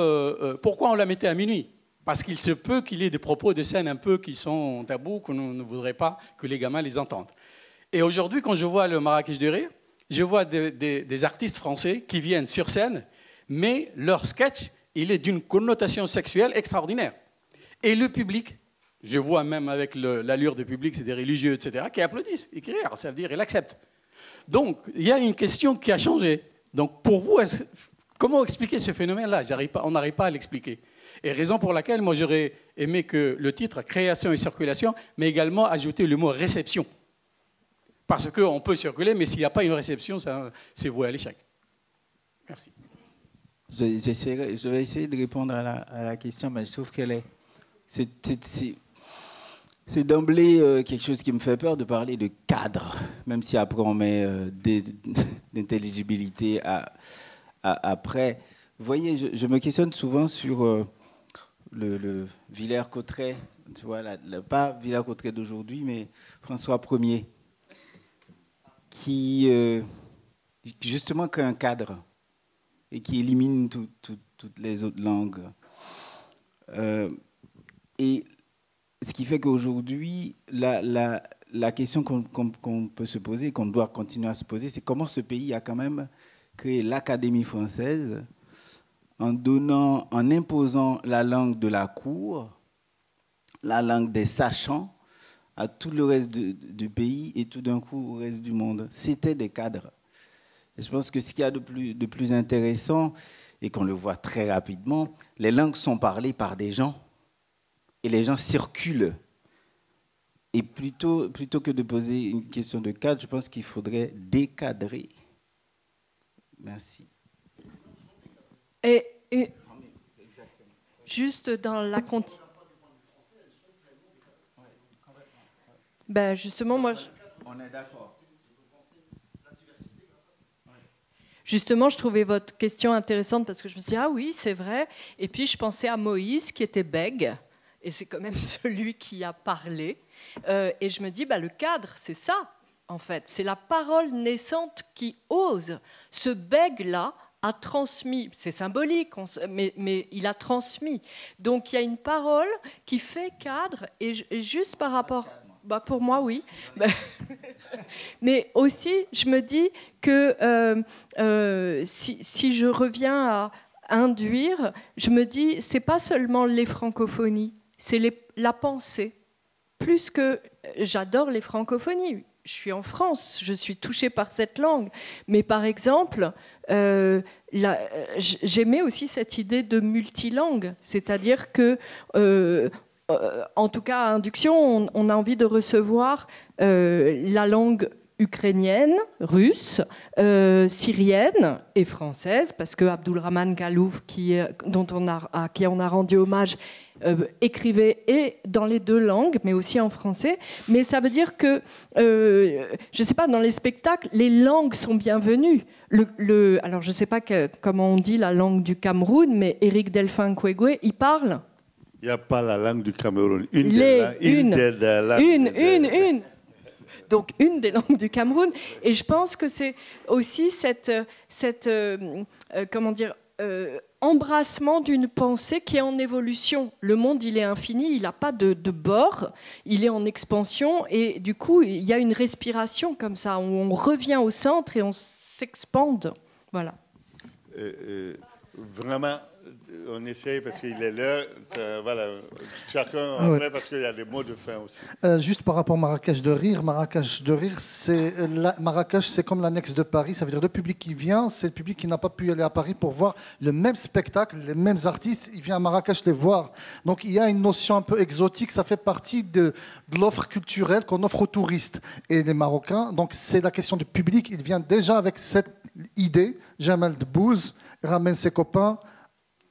pourquoi on la mettait à minuit? Parce qu'il se peut qu'il y ait des propos, des scènes un peu qui sont tabous, qu'on ne voudrait pas que les gamins les entendent. Et aujourd'hui, quand je vois le Marrakech du Rire, je vois des artistes français qui viennent sur scène, mais leur sketch, il est d'une connotation sexuelle extraordinaire. Et le public, je vois même avec l'allure du public, c'est des religieux, etc., qui applaudissent, et qui rient, ça veut dire ils acceptent. Donc, il y a une question qui a changé. Donc, pour vous, comment expliquer ce phénomène-là? On n'arrive pas à l'expliquer. Et raison pour laquelle, moi, j'aurais aimé que le titre « Création et circulation », mais également ajouter le mot « réception ». Parce qu'on peut circuler, mais s'il n'y a pas une réception, c'est voué à l'échec. Merci. Je vais essayer de répondre à la question, mais je trouve qu'elle est... C'est d'emblée quelque chose qui me fait peur de parler de cadre, même si après on met d'intelligibilité après. Vous voyez, je me questionne souvent sur le Villers-Cotterêts, tu vois, pas Villers-Cotterêts d'aujourd'hui, mais François Ier, qui justement crée un cadre et qui élimine toutes les autres langues. Et ce qui fait qu'aujourd'hui, la question qu'on peut se poser, qu'on doit continuer à se poser, c'est comment ce pays a quand même créé l'Académie française en imposant la langue de la cour, la langue des sachants, à tout le reste du pays et tout d'un coup au reste du monde. C'était des cadres. Et je pense que ce qu'il y a de plus intéressant, et qu'on le voit très rapidement, les langues sont parlées par des gens. Et les gens circulent. Et plutôt que de poser une question de cadre, je pense qu'il faudrait décadrer. Merci. Et juste dans la ben justement, moi... On est d'accord. Justement, je trouvais votre question intéressante parce que je me suis dit, ah oui, c'est vrai. Et puis, je pensais à Moïse qui était bègue. Et c'est quand même celui qui a parlé. Et je me dis, le cadre, c'est ça, en fait. C'est la parole naissante qui ose. Ce bègue-là a transmis, c'est symbolique, mais il a transmis. Donc, il y a une parole qui fait cadre. Et juste par rapport... pour moi, oui. Mais aussi, je me dis que si je reviens à induire, je me dis, c'est pas seulement les francophonies. C'est la pensée. Plus que j'adore les francophonies. Je suis en France, je suis touchée par cette langue. Mais par exemple, j'aimais aussi cette idée de multilangue. C'est-à-dire que, en tout cas à Induction, on a envie de recevoir la langue ukrainienne, russe, syrienne et française, parce que Abdulrahman Galouf, qui on a rendu hommage, écrivait et dans les deux langues, mais aussi en français. Mais ça veut dire que, je ne sais pas, dans les spectacles, les langues sont bienvenues. Alors, je ne sais pas comment on dit la langue du Cameroun, mais Éric Delphin Kwegwe, il parle. Il n'y a pas la langue du Cameroun. Donc, une des langues du Cameroun. Et je pense que c'est aussi cette embrassement d'une pensée qui est en évolution. Le monde, il est infini, il n'a pas de bord, il est en expansion. Et du coup, il y a une respiration comme ça, où on revient au centre et on s'expande. Voilà. Vraiment, on essaye parce qu'il est l'heure. Voilà, chacun Ah ouais. après parce qu'il y a des mots de fin aussi. Juste par rapport à Marrakech de Rire, Marrakech, c'est comme l'annexe de Paris. Ça veut dire le public qui vient, c'est le public qui n'a pas pu aller à Paris pour voir le même spectacle, les mêmes artistes. Il vient à Marrakech les voir. Donc il y a une notion un peu exotique. Ça fait partie de l'offre culturelle qu'on offre aux touristes et les Marocains. Donc c'est la question du public. Il vient déjà avec cette idée. Jamel Debbouze ramène ses copains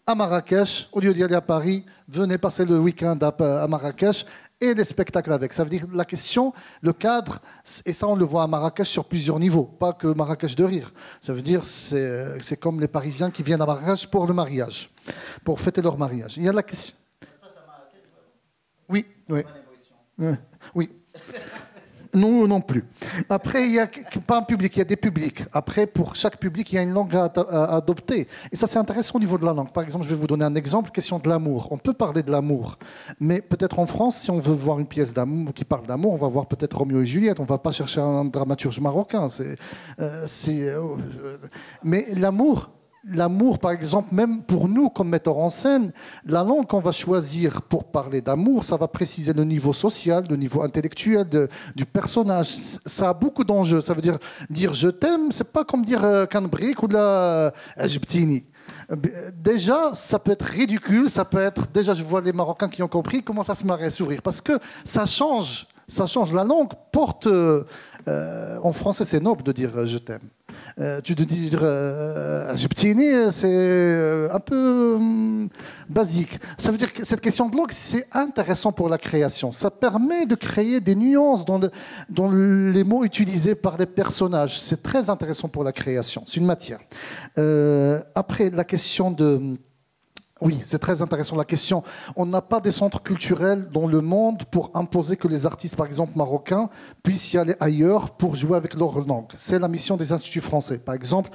à Marrakech, au lieu d'y aller à Paris, venez passer le week-end à Marrakech et les spectacles avec. Ça veut dire la question, le cadre, et ça on le voit à Marrakech sur plusieurs niveaux, pas que Marrakech de Rire. Ça veut dire c'est comme les Parisiens qui viennent à Marrakech pour le mariage, pour fêter leur mariage. Il y a la question. Oui, oui. Oui. Non, non plus. Après, il n'y a pas un public, il y a des publics. Après, pour chaque public, il y a une langue à adopter. Et ça, c'est intéressant au niveau de la langue. Par exemple, je vais vous donner un exemple, question de l'amour. On peut parler de l'amour, mais peut-être en France, si on veut voir une pièce d'amour qui parle d'amour, on va voir peut-être Roméo et Juliette. On ne va pas chercher un dramaturge marocain. Mais l'amour, par exemple, même pour nous, comme metteurs en scène, la langue qu'on va choisir pour parler d'amour, ça va préciser le niveau social, le niveau intellectuel du personnage. Ça a beaucoup d'enjeux. Ça veut dire je t'aime, c'est pas comme dire Kanbrik ou la Jbtini. Déjà, ça peut être ridicule, ça peut être... Déjà, je vois les Marocains qui ont compris comment ça se marrer à sourire. Parce que ça change. La langue porte... en français, c'est noble de dire je t'aime. Tu de dire Jbtini, c'est un peu basique. Ça veut dire que cette question de langue, c'est intéressant pour la création. Ça permet de créer des nuances dans les mots utilisés par les personnages. C'est très intéressant pour la création. C'est une matière. Après, la question de... Oui, c'est très intéressant la question. On n'a pas des centres culturels dans le monde pour imposer que les artistes, par exemple marocains, puissent y aller ailleurs pour jouer avec leur langue. C'est la mission des instituts français. Par exemple,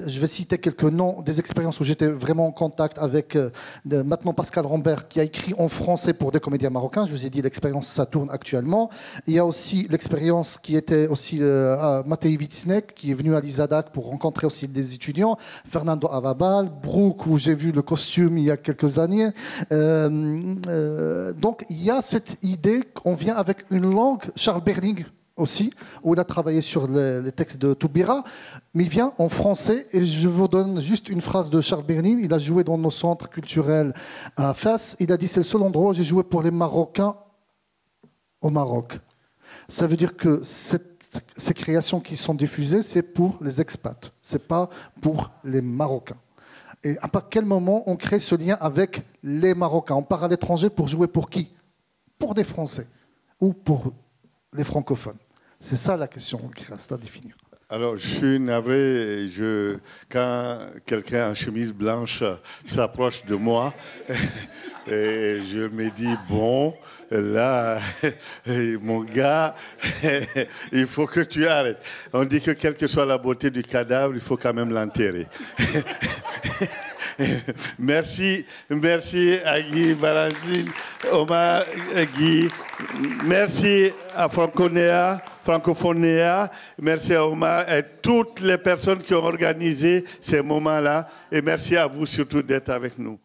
je vais citer quelques noms des expériences où j'étais vraiment en contact avec maintenant Pascal Rambert, qui a écrit en français pour des comédiens marocains. Je vous ai dit, l'expérience, ça tourne actuellement. Il y a aussi l'expérience qui était aussi à Matei Vitsnek, qui est venu à l'ISADAC pour rencontrer aussi des étudiants. Fernando Avabal, Brooke, où j'ai vu le costume il y a quelques années. Donc il y a cette idée qu'on vient avec une langue, Charles Berling aussi, où il a travaillé sur les textes de Toubira, mais il vient en français, et je vous donne juste une phrase de Charles Berling. Il a joué dans nos centres culturels à Fès. Il a dit: c'est le seul endroit où j'ai joué pour les Marocains au Maroc. Ça veut dire que ces créations qui sont diffusées, c'est pour les expats, c'est pas pour les Marocains. Et à quel moment on crée ce lien avec les Marocains? On part à l'étranger pour jouer pour qui? Pour des Français ou pour les francophones? C'est ça la question qui reste à définir. Alors, je suis navré, quand quelqu'un en chemise blanche s'approche de moi, et je me dis, bon, là, mon gars, il faut que tu arrêtes. On dit que quelle que soit la beauté du cadavre, il faut quand même l'enterrer. Merci à Guy, Valentine, Omar, Guy. Merci à Francophonéa. Merci à Omar et toutes les personnes qui ont organisé ces moments-là. Et merci à vous surtout d'être avec nous.